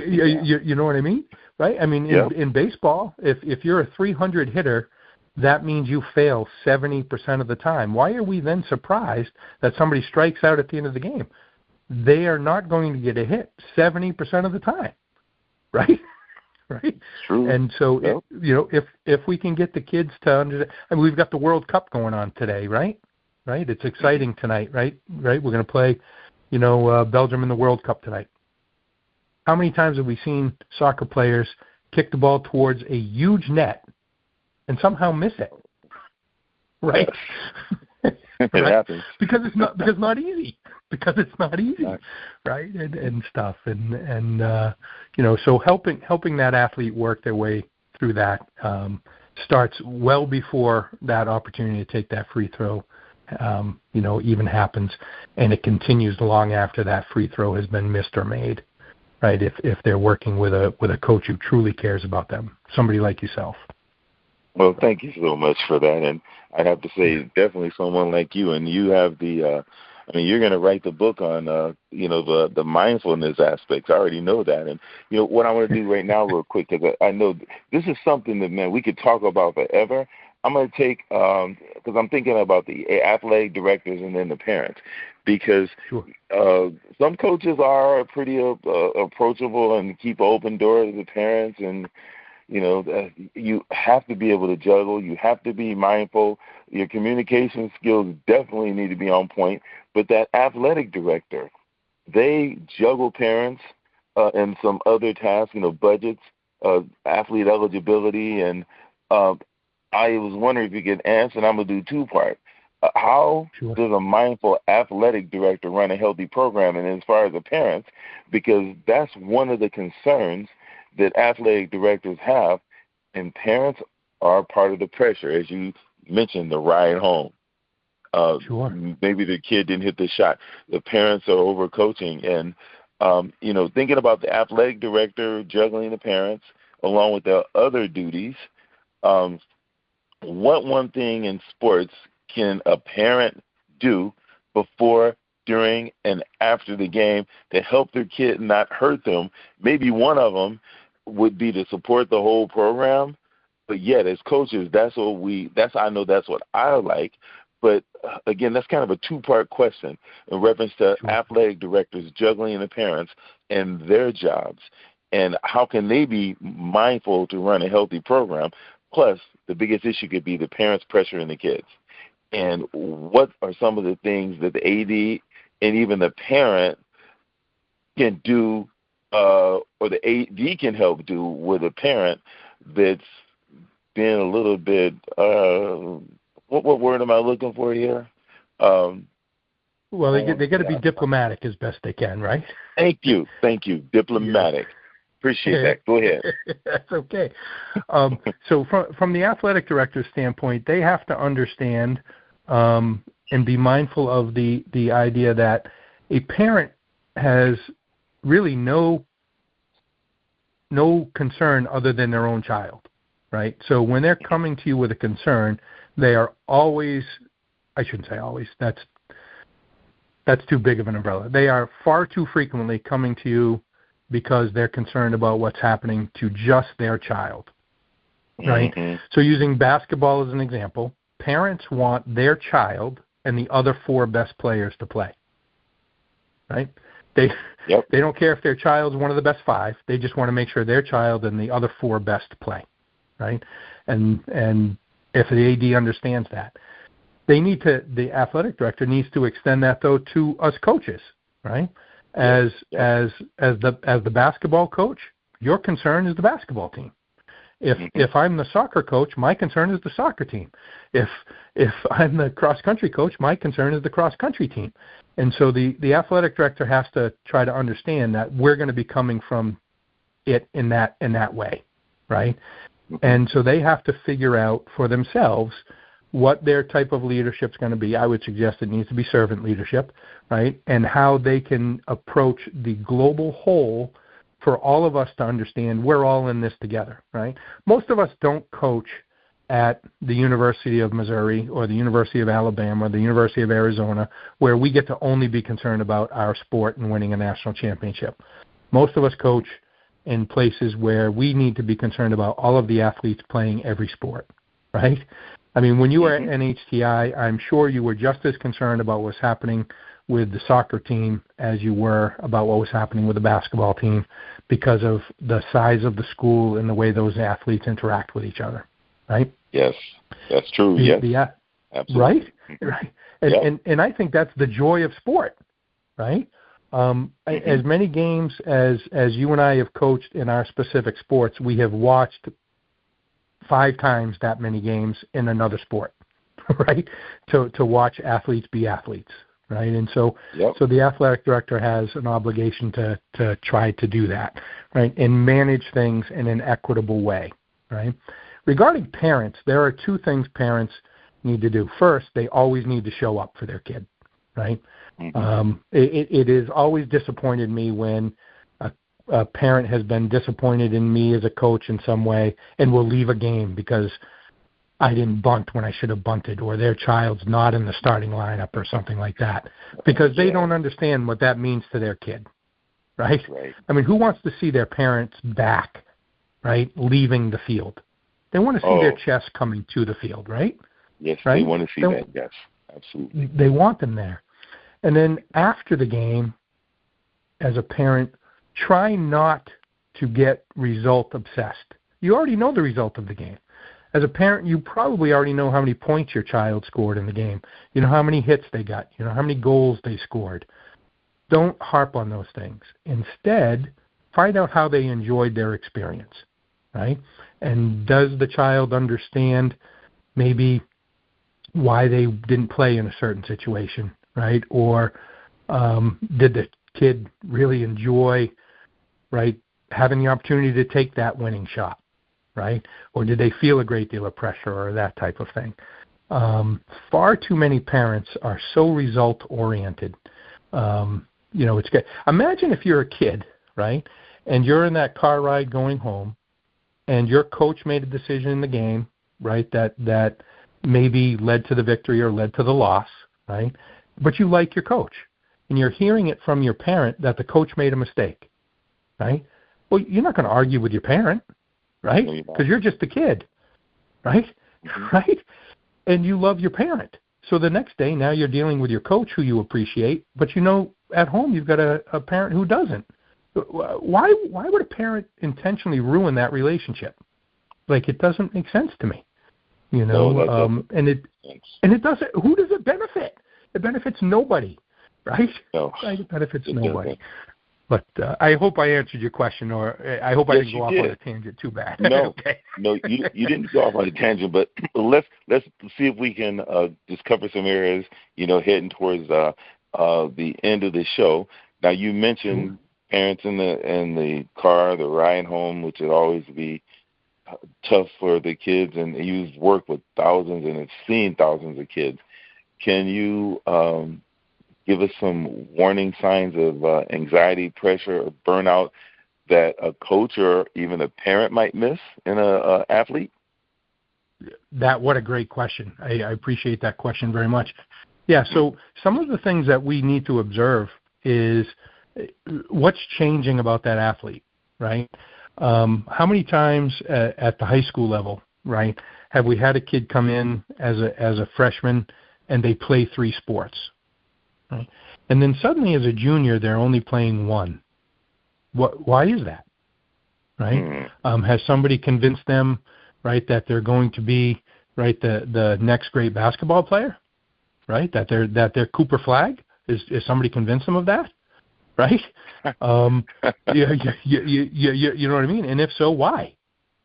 You know what I mean? Right? I mean, in baseball, if you're a 300 hitter, that means you fail 70% of the time. Why are we then surprised that somebody strikes out at the end of the game? They are not going to get a hit 70% of the time, right? Right. True. And so, if we can get the kids to understand, we've got the World Cup going on today, right? Right. It's exciting tonight, right? Right. We're going to play, Belgium in the World Cup tonight. How many times have we seen soccer players kick the ball towards a huge net and somehow miss it? Right. It happens because it's not easy. Because it's not easy, right? And stuff, and so helping that athlete work their way through that starts well before that opportunity to take that free throw, even happens, and it continues long after that free throw has been missed or made, right? If they're working with a coach who truly cares about them, somebody like yourself. Well, thank you so much for that, and I'd have to say definitely someone like you, and you have the. You're going to write the book on, the mindfulness aspects. I already know that. And, what I want to do right now real quick, because I know this is something that, man, we could talk about forever. I'm going to take because I'm thinking about the athletic directors and then the parents, because some coaches are pretty approachable and keep open door to the parents, and you have to be able to juggle. You have to be mindful. Your communication skills definitely need to be on point. But that athletic director, they juggle parents and some other tasks, budgets, athlete eligibility, and I was wondering if you could answer, and I'm going to do two-part. How does a mindful athletic director run a healthy program? And as far as the parents, because that's one of the concerns that athletic directors have, and parents are part of the pressure, as you mentioned, the ride home. Maybe the kid didn't hit the shot. The parents are overcoaching, and thinking about the athletic director juggling the parents along with their other duties. What one thing in sports can a parent do before, during, and after the game to help their kid not hurt them? Maybe one of them would be to support the whole program, but yet as coaches, that's what I like. But again, that's kind of a two-part question in reference to athletic directors juggling the parents and their jobs, and how can they be mindful to run a healthy program. Plus, the biggest issue could be the parents pressuring the kids. And what are some of the things that the AD and even the parent can do, or the AD can help do with a parent that's been a little bit, what word am I looking for here? Well, they got to be diplomatic as best they can, right? Thank you. Diplomatic. Appreciate that. Go ahead. That's okay. So from the athletic director's standpoint, they have to understand and be mindful of the idea that a parent has really no concern other than their own child, right? So when they're coming to you with a concern, they are always, I shouldn't say always, that's too big of an umbrella. They are far too frequently coming to you because they're concerned about what's happening to just their child, right? Mm-hmm. So using basketball as an example, parents want their child and the other four best players to play, right? They don't care if their child's one of the best five. They just want to make sure their child and the other four best play, right? And if the AD understands that, the athletic director needs to extend that though to us coaches, right? As the basketball coach, your concern is the basketball team. If I'm the soccer coach, my concern is the soccer team. If I'm the cross country coach, my concern is the cross country team. And so the athletic director has to try to understand that we're going to be coming from it in that way, right? And so they have to figure out for themselves what their type of leadership is going to be. I would suggest it needs to be servant leadership, right? And how they can approach the global whole for all of us to understand we're all in this together, right? Most of us don't coach at the University of Missouri or the University of Alabama or the University of Arizona, where we get to only be concerned about our sport and winning a national championship. Most of us coach in places where we need to be concerned about all of the athletes playing every sport, right? I mean, when you were at NHTI, I'm sure you were just as concerned about what's happening with the soccer team as you were about what was happening with the basketball team because of the size of the school and the way those athletes interact with each other, right? Yes, that's true. Yes, absolutely. Right. And I think that's the joy of sport, right? As many games as you and I have coached in our specific sports, we have watched 5 times that many games in another sport, right? To watch athletes be athletes, right? And so the athletic director has an obligation to try to do that, right? And manage things in an equitable way, right? Regarding parents, there are 2 things parents need to do. First, they always need to show up for their kid, right? It has always disappointed me when a parent has been disappointed in me as a coach in some way and will leave a game because I didn't bunt when I should have bunted, or their child's not in the starting lineup or something like that, because they don't understand what that means to their kid, right? I mean, who wants to see their parents back, right, leaving the field? They want to see their chest coming to the field, right? Yes, right? They want to see that, yes, absolutely. They want them there. And then after the game, as a parent, try not to get result obsessed. You already know the result of the game. As a parent, you probably already know how many points your child scored in the game. You know how many hits they got. You know how many goals they scored. Don't harp on those things. Instead, find out how they enjoyed their experience, right? And does the child understand maybe why they didn't play in a certain situation, right? Or did the kid really enjoy, right, having the opportunity to take that winning shot, right? Or did they feel a great deal of pressure or that type of thing? Far too many parents are so result-oriented. It's good. Imagine if you're a kid, right, and you're in that car ride going home, and your coach made a decision in the game, right, that maybe led to the victory or led to the loss, right? But you like your coach, and you're hearing it from your parent that the coach made a mistake, right? Well, you're not going to argue with your parent, right? Because you're just a kid, right? Mm-hmm. Right? And you love your parent. So the next day, now you're dealing with your coach who you appreciate, but you know at home you've got a parent who doesn't. Why would a parent intentionally ruin that relationship? Like, it doesn't make sense to me, you know. No, and it doesn't. Who does it benefit? It benefits nobody, right? No, right? It benefits nobody. But I hope I answered your question, or I hope I didn't go off on a tangent too bad. No, okay. No, you didn't go off on a tangent. But let's see if we can just cover some areas, heading towards the end of the show. Now, you mentioned parents in the car, the ride home, which would always be tough for the kids, and you've worked with thousands and have seen thousands of kids. Can you give us some warning signs of anxiety, pressure, or burnout that a coach or even a parent might miss in a athlete? What a great question. I appreciate that question very much. Yeah, so some of the things that we need to observe is what's changing about that athlete, right? How many times at the high school level, right, have we had a kid come in as a freshman and they play 3 sports, right? And then suddenly as a junior they're only playing 1. Why is that, right? Has somebody convinced them, right, that they're going to be, right, the next great basketball player, right? That they're Cooper Flagg? Is somebody convinced them of that? Right? You know what I mean? And if so, why?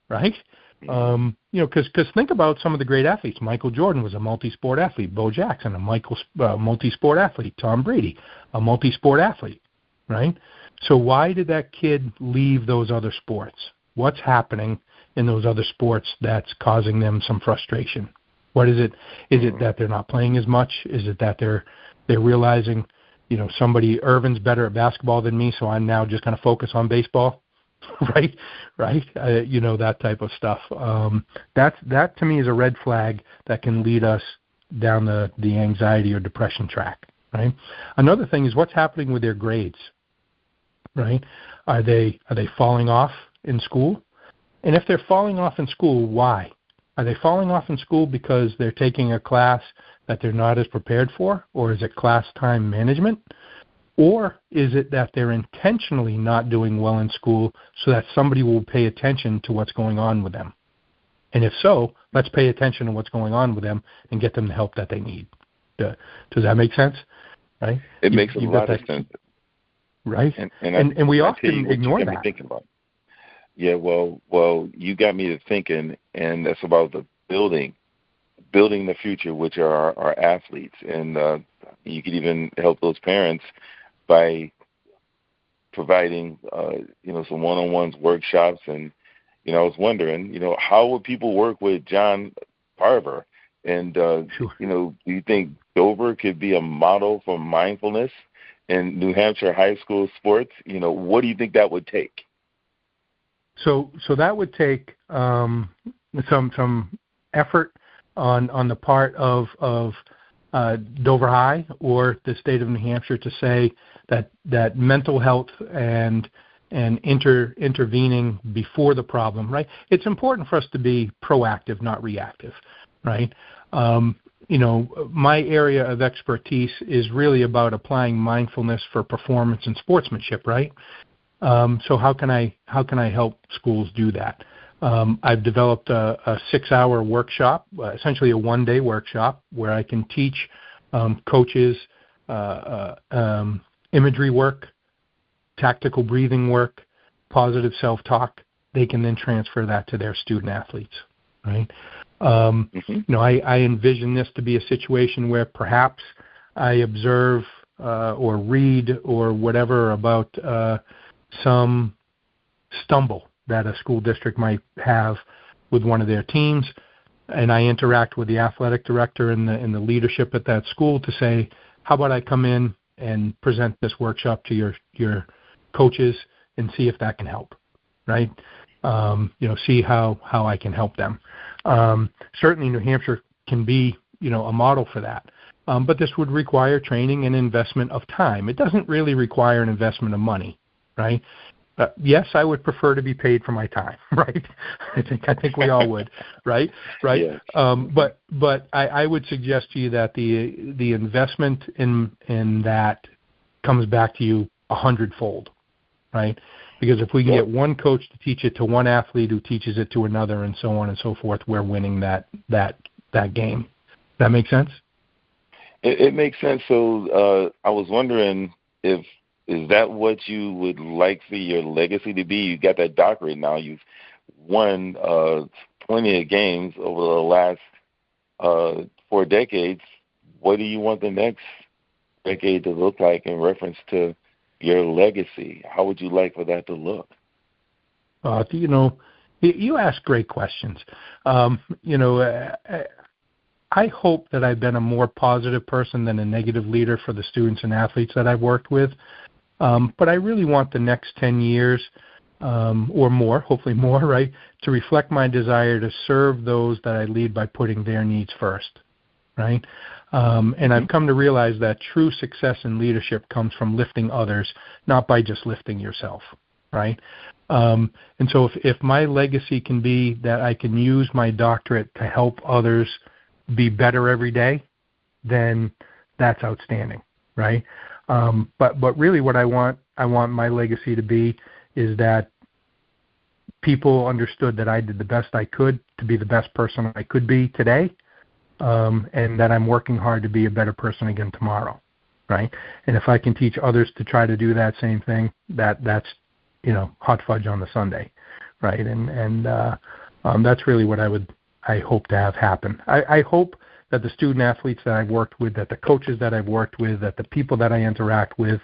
Right? Because think about some of the great athletes. Michael Jordan was a multi-sport athlete. Bo Jackson, a multi-sport athlete. Tom Brady, a multi-sport athlete. Right? So why did that kid leave those other sports? What's happening in those other sports that's causing them some frustration? What is it? Is it that they're not playing as much? Is it that they're realizing, Irvin's better at basketball than me, so I'm now just going to focus on baseball, right? That type of stuff. That to me is a red flag that can lead us down the anxiety or depression track, right? Another thing is what's happening with their grades, right? Are they falling off in school? And if they're falling off in school, why? Are they falling off in school because they're taking a class that they're not as prepared for, or is it class time management? Or is it that they're intentionally not doing well in school so that somebody will pay attention to what's going on with them? And if so, let's pay attention to what's going on with them and get them the help that they need. Does that make sense? Right? It makes a lot of sense. Right? And we often ignore that. Thinking about. Yeah, well, you got me to thinking, and that's about the building the future, which are our athletes. And you could even help those parents by providing, some one-on-ones, workshops. And, I was wondering, how would people work with John Carver? And, sure. Do you think Dover could be a model for mindfulness in New Hampshire high school sports? What do you think that would take? So that would take some effort on the part of Dover High or the state of New Hampshire to say that mental health and and intervening before the problem, right? It's important for us to be proactive, not reactive, right? My area of expertise is really about applying mindfulness for performance and sportsmanship, right? So how can I help schools do that? I've developed a 6-hour workshop, essentially a one-day workshop, where I can teach coaches imagery work, tactical breathing work, positive self-talk. They can then transfer that to their student athletes, right? I envision this to be a situation where perhaps I observe or read or whatever about some stumble that a school district might have with one of their teams, and I interact with the athletic director and the leadership at that school to say, how about I come in and present this workshop to your coaches and see if that can help, right? See how I can help them. Certainly New Hampshire can be, a model for that. But this would require training and investment of time. It doesn't really require an investment of money, right? Yes, I would prefer to be paid for my time, right? I think we all would, right? Yes. But I would suggest to you that the investment in that comes back to you 100-fold, right? Because if we can get one coach to teach it to one athlete who teaches it to another, and so on and so forth, we're winning that game. That make sense? It makes sense. So I was wondering is that what you would like for your legacy to be? You got that doctorate now. You've won plenty of games over the last 4 decades. What do you want the next decade to look like in reference to your legacy? How would you like for that to look? You ask great questions. I hope that I've been a more positive person than a negative leader for the students and athletes that I've worked with. But I really want the next 10 years or more, hopefully more, right, to reflect my desire to serve those that I lead by putting their needs first, right? And I've come to realize that true success in leadership comes from lifting others, not by just lifting yourself, right? And so if my legacy can be that I can use my doctorate to help others be better every day, then that's outstanding, right? But really what I want my legacy to be is that people understood that I did the best I could to be the best person I could be today, and that I'm working hard to be a better person again tomorrow, right? And if I can teach others to try to do that same thing, that's hot fudge on the sundae, right? And that's really what I hope to have happen. I hope that the student athletes that I've worked with, that the coaches that I've worked with, that the people that I interact with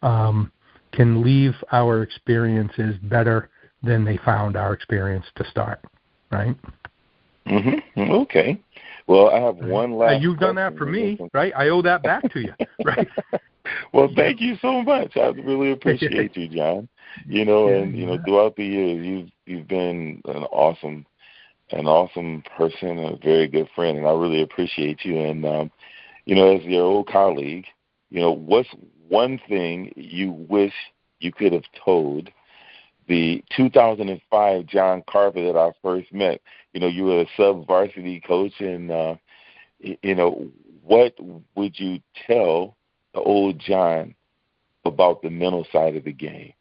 can leave our experiences better than they found our experience to start, right? Okay. Well, I have one last You've done that for me, right? I owe that back to you, right? Well, thank you so much. I really appreciate you, John. And throughout the years, you've been an awesome person, a very good friend, and I really appreciate you. And as your old colleague, what's one thing you wish you could have told the 2005 John Carver that I first met? You were a sub-varsity coach, and what would you tell the old John about the mental side of the game?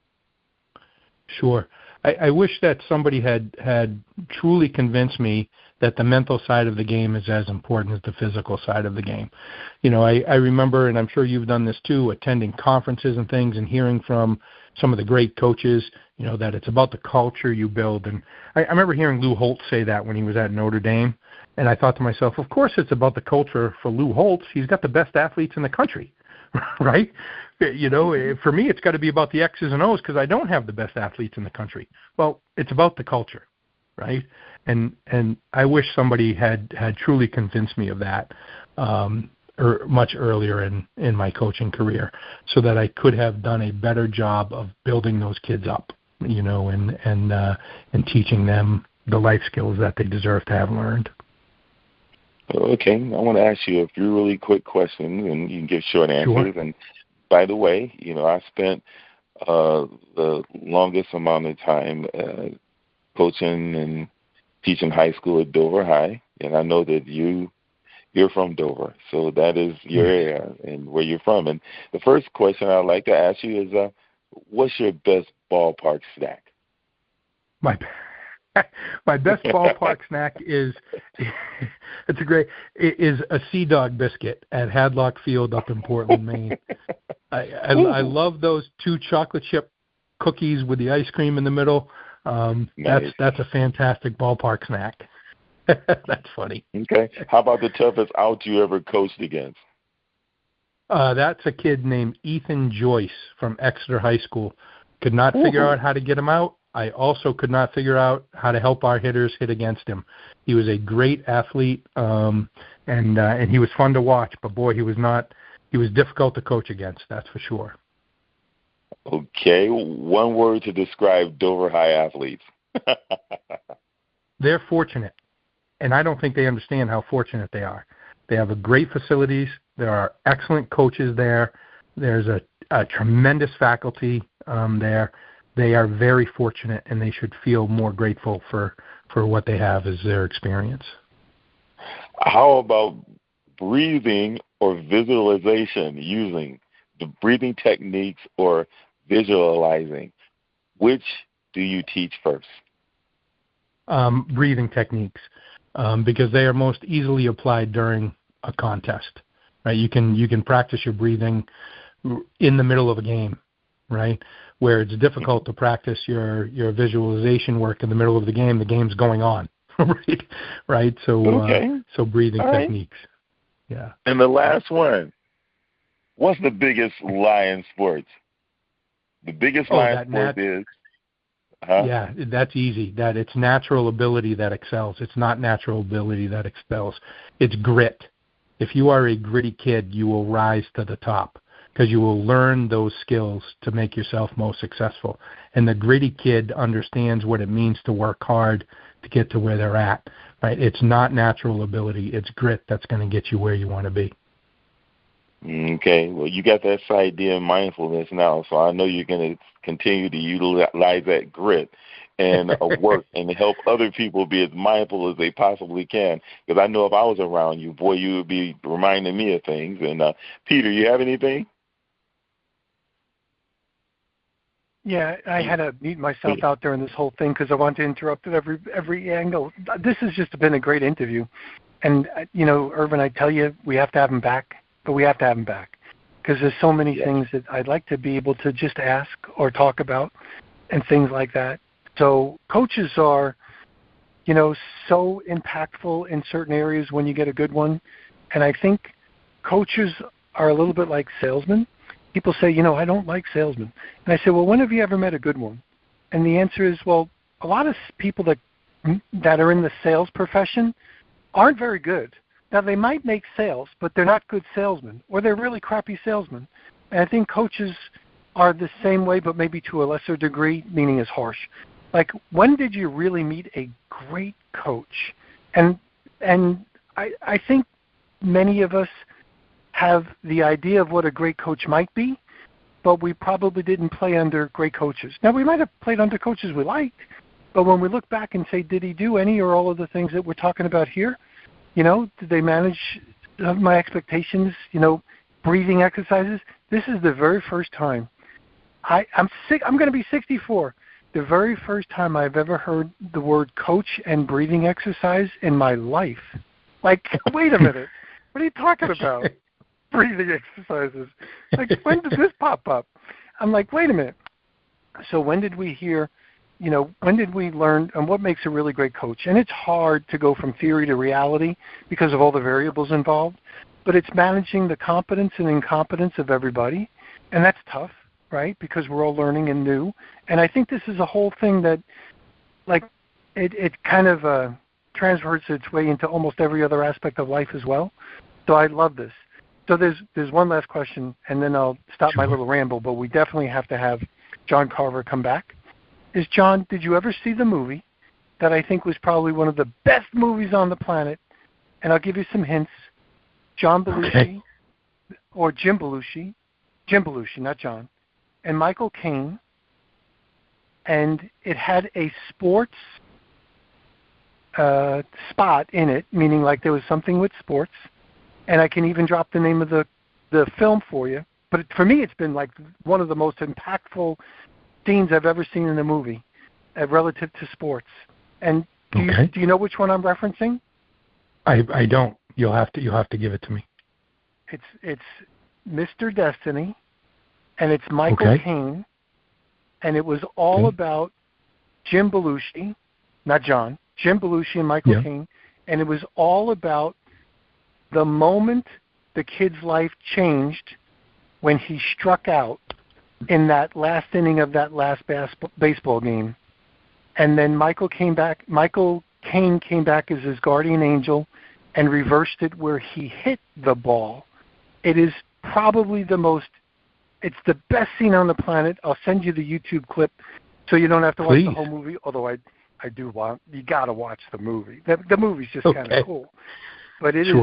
Sure. I wish that somebody had truly convinced me that the mental side of the game is as important as the physical side of the game. I remember, and I'm sure you've done this too, attending conferences and things and hearing from some of the great coaches, that it's about the culture you build. And I remember hearing Lou Holtz say that when he was at Notre Dame. And I thought to myself, of course it's about the culture for Lou Holtz. He's got the best athletes in the country, right? For me, it's got to be about the X's and O's because I don't have the best athletes in the country. Well, it's about the culture, right? And I wish somebody had truly convinced me of that much earlier in my coaching career, so that I could have done a better job of building those kids up, and teaching them the life skills that they deserve to have learned. Okay, I want to ask you a few really quick questions, and you can give short answers. Sure. And by the way, I spent the longest amount of time coaching and teaching high school at Dover High, and I know that you're from Dover, so that is your area and where you're from. And the first question I'd like to ask you is, what's your best ballpark snack? My best ballpark snack is a Sea Dog biscuit at Hadlock Field up in Portland, Maine. I love those 2 chocolate chip cookies with the ice cream in the middle. Nice. That's a fantastic ballpark snack. That's funny. Okay. How about the toughest out you ever coached against? That's a kid named Ethan Joyce from Exeter High School. Could not figure out how to get him out. I also could not figure out how to help our hitters hit against him. He was a great athlete, and he was fun to watch. But boy, he was difficult to coach against. That's for sure. Okay, one word to describe Dover High athletes. They're fortunate, and I don't think they understand how fortunate they are. They have a great facilities. There are excellent coaches there. There's a tremendous faculty there. They are very fortunate, and they should feel more grateful for what they have as their experience. How about breathing or visualization, using the breathing techniques or visualizing? Which do you teach first? Breathing techniques, because they are most easily applied during a contest. Right? You can practice your breathing in the middle of a game, right? Where it's difficult to practice your visualization work in the middle of the game. The game's going on, right? So so breathing techniques. Yeah. And the last one, what's the biggest lie in sports? The biggest lie in sports is? Yeah, that's easy. That it's natural ability that excels. It's not natural ability that excels. It's grit. If you are a gritty kid, you will rise to the top because you will learn those skills to make yourself most successful. And the gritty kid understands what it means to work hard to get to where they're at. Right? It's not natural ability. It's grit that's going to get you where you want to be. Okay. Well, you got that idea of mindfulness now, so I know you're going to continue to utilize that grit and work and help other people be as mindful as they possibly can. Because I know if I was around you, boy, you would be reminding me of things. And Peter, you have anything? Yeah, I had to mute myself out there in this whole thing because I wanted to interrupt at every angle. This has just been a great interview. And, Irvin, I tell you, we have to have him back, but we have to have him back because there's so many things that I'd like to be able to just ask or talk about and things like that. So coaches are, so impactful in certain areas when you get a good one. And I think coaches are a little bit like salesmen. People say, I don't like salesmen. And I say, well, when have you ever met a good one? And the answer is, well, a lot of people that are in the sales profession aren't very good. Now, they might make sales, but they're not good salesmen, or they're really crappy salesmen. And I think coaches are the same way, but maybe to a lesser degree, meaning as harsh. Like, when did you really meet a great coach? And I think many of us have the idea of what a great coach might be, but we probably didn't play under great coaches. Now, we might have played under coaches we liked, but when we look back and say, did he do any or all of the things that we're talking about here? Did they manage my expectations, breathing exercises? This is the very first time. I'm going to be 64. The very first time I've ever heard the word coach and breathing exercise in my life. Like, wait a minute. What are you talking about? Breathing exercises. Like, when did this pop up? I'm like, wait a minute. So when did we hear, when did we learn, and what makes a really great coach? And it's hard to go from theory to reality because of all the variables involved, but it's managing the competence and incompetence of everybody, and that's tough, right, because we're all learning and new. And I think this is a whole thing that, like, it kind of transfers its way into almost every other aspect of life as well. So I love this. So there's one last question, and then I'll stop my little ramble, but we definitely have to have John Carver come back. John, did you ever see the movie that I think was probably one of the best movies on the planet? And I'll give you some hints. John Belushi, or Jim Belushi, not John. and Michael Caine, and it had a sports spot in it, meaning like there was something with sports, and I can even drop the name of the film for you. But for me, it's been like one of the most impactful scenes I've ever seen in a movie relative to sports. And do you know which one I'm referencing? I don't. You'll have to give it to me. It's Mr. Destiny, and it's Michael Caine, and it was all about Jim Belushi, not John, Jim Belushi and Michael Caine, and it was all about the moment the kid's life changed when he struck out in that last inning of that last baseball game. And then Michael Caine came back as his guardian angel and reversed it where he hit the ball. It is probably it's the best scene on the planet. I'll send you the YouTube clip so you don't have to watch the whole movie, although I do want, you got to watch the movie. The movie's just kind of cool. But it is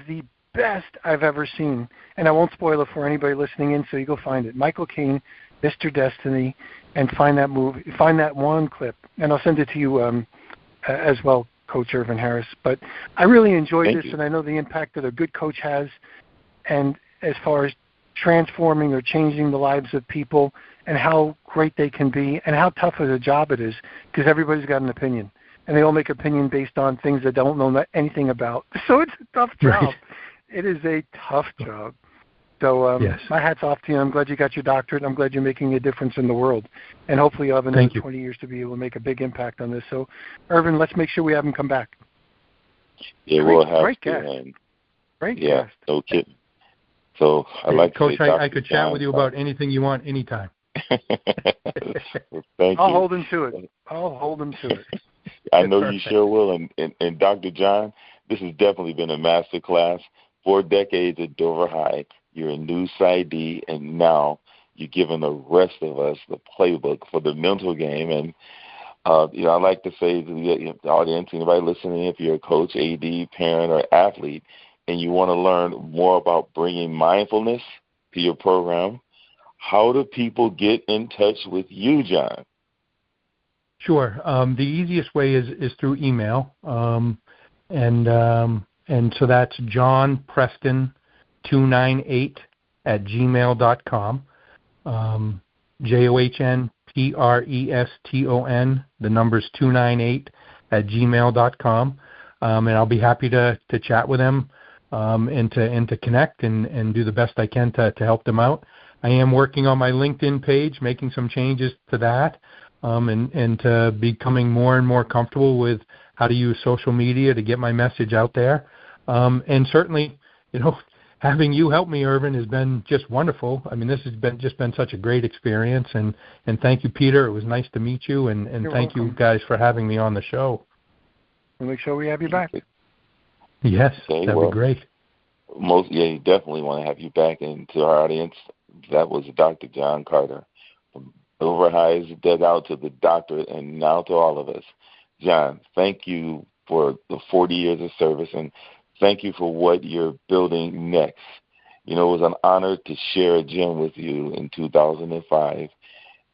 the best I've ever seen. And I won't spoil it for anybody listening in, so you go find it. Michael Caine, Mr. Destiny, and find that movie, find that one clip. And I'll send it to you as well, Coach Irvin Harris. But I really enjoyed this, and I know the impact that a good coach has, and as far as transforming or changing the lives of people and how great they can be and how tough of a job it is, because everybody's got an opinion. And they all make opinion based on things they don't know anything about. So it's a tough job. Right. It is a tough job. So my hat's off to you. I'm glad you got your doctorate. I'm glad you're making a difference in the world. And hopefully you'll have another 20 years to be able to make a big impact on this. So, Irvin, let's make sure we have him come back. Yeah, we'll have great to. Guest. Great guest. No kidding. So I'd like to Coach, say, I could chat with you about anything you want anytime. Well, thank I'll you. hold him to it. I know you sure will. And Dr. John, this has definitely been a master class. 4 decades at Dover High. You're a new PsyD, and now you're giving the rest of us the playbook for the mental game. And, I like to say to the audience, anybody listening, if you're a coach, AD, parent, or athlete, and you want to learn more about bringing mindfulness to your program, how do people get in touch with you, John? Sure. The easiest way is through email, and so that's johnpreston298@gmail.com. JOHNPRESTON. The number's 298@gmail.com, and I'll be happy to chat with them and to connect and do the best I can to help them out. I am working on my LinkedIn page, making some changes to that. And to becoming more and more comfortable with how to use social media to get my message out there. And certainly, having you help me, Irvin, has been just wonderful. I mean, this has been such a great experience. And thank you, Peter. It was nice to meet you. And thank you guys for having me on the show. We'll make sure we have you back. Yes, that'd be great. You definitely want to have you back. And to our audience, that was Dr. John Carver. Dover High's dead out to the doctorate and now to all of us. John, thank you for the 40 years of service, and thank you for what you're building next. It was an honor to share a gym with you in 2005,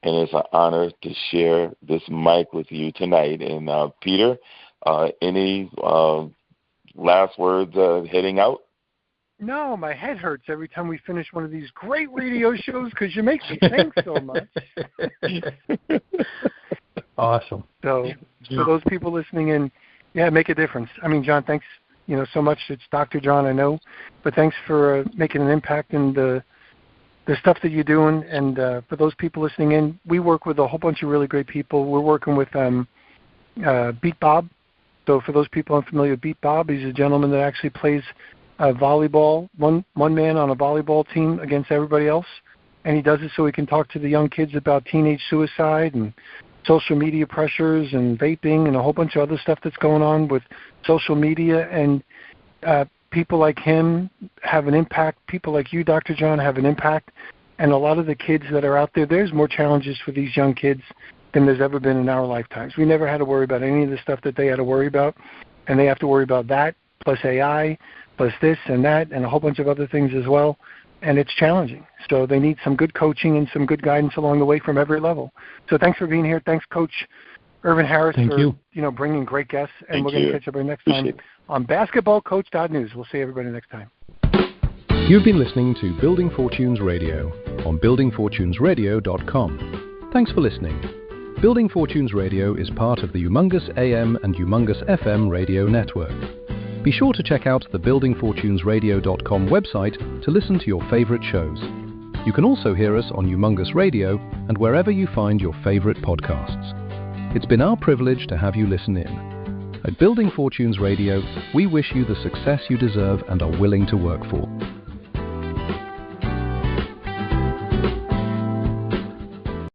and it's an honor to share this mic with you tonight. And Peter, any last words heading out? No, my head hurts every time we finish one of these great radio shows because you make me think so much. Awesome. So for those people listening in, make a difference. I mean, John, thanks, so much. It's Dr. John, I know, but thanks for making an impact in the stuff that you're doing. And for those people listening in, we work with a whole bunch of really great people. We're working with Beat Bob. So for those people unfamiliar with Beat Bob, he's a gentleman that actually plays volleyball, one man on a volleyball team against everybody else, and he does it so he can talk to the young kids about teenage suicide and social media pressures and vaping and a whole bunch of other stuff that's going on with social media. And people like him have an impact. People like you, Dr. John, have an impact. And a lot of the kids that are out there, there's more challenges for these young kids than there's ever been in our lifetimes. We never had to worry about any of the stuff that they had to worry about, and they have to worry about that, plus AI, plus this and that, and a whole bunch of other things as well. and it's challenging. So they need some good coaching and some good guidance along the way from every level. So thanks for being here. Thanks, Coach Irvin Harris, for bringing great guests. And we're going to catch everybody next time on basketballcoach.news. We'll see everybody next time. You've been listening to Building Fortunes Radio on buildingfortunesradio.com. Thanks for listening. Building Fortunes Radio is part of the Humongous AM and Humongous FM radio network. Be sure to check out the buildingfortunesradio.com website to listen to your favorite shows. You can also hear us on Humongous Radio and wherever you find your favorite podcasts. It's been our privilege to have you listen in. At Building Fortunes Radio, we wish you the success you deserve and are willing to work for.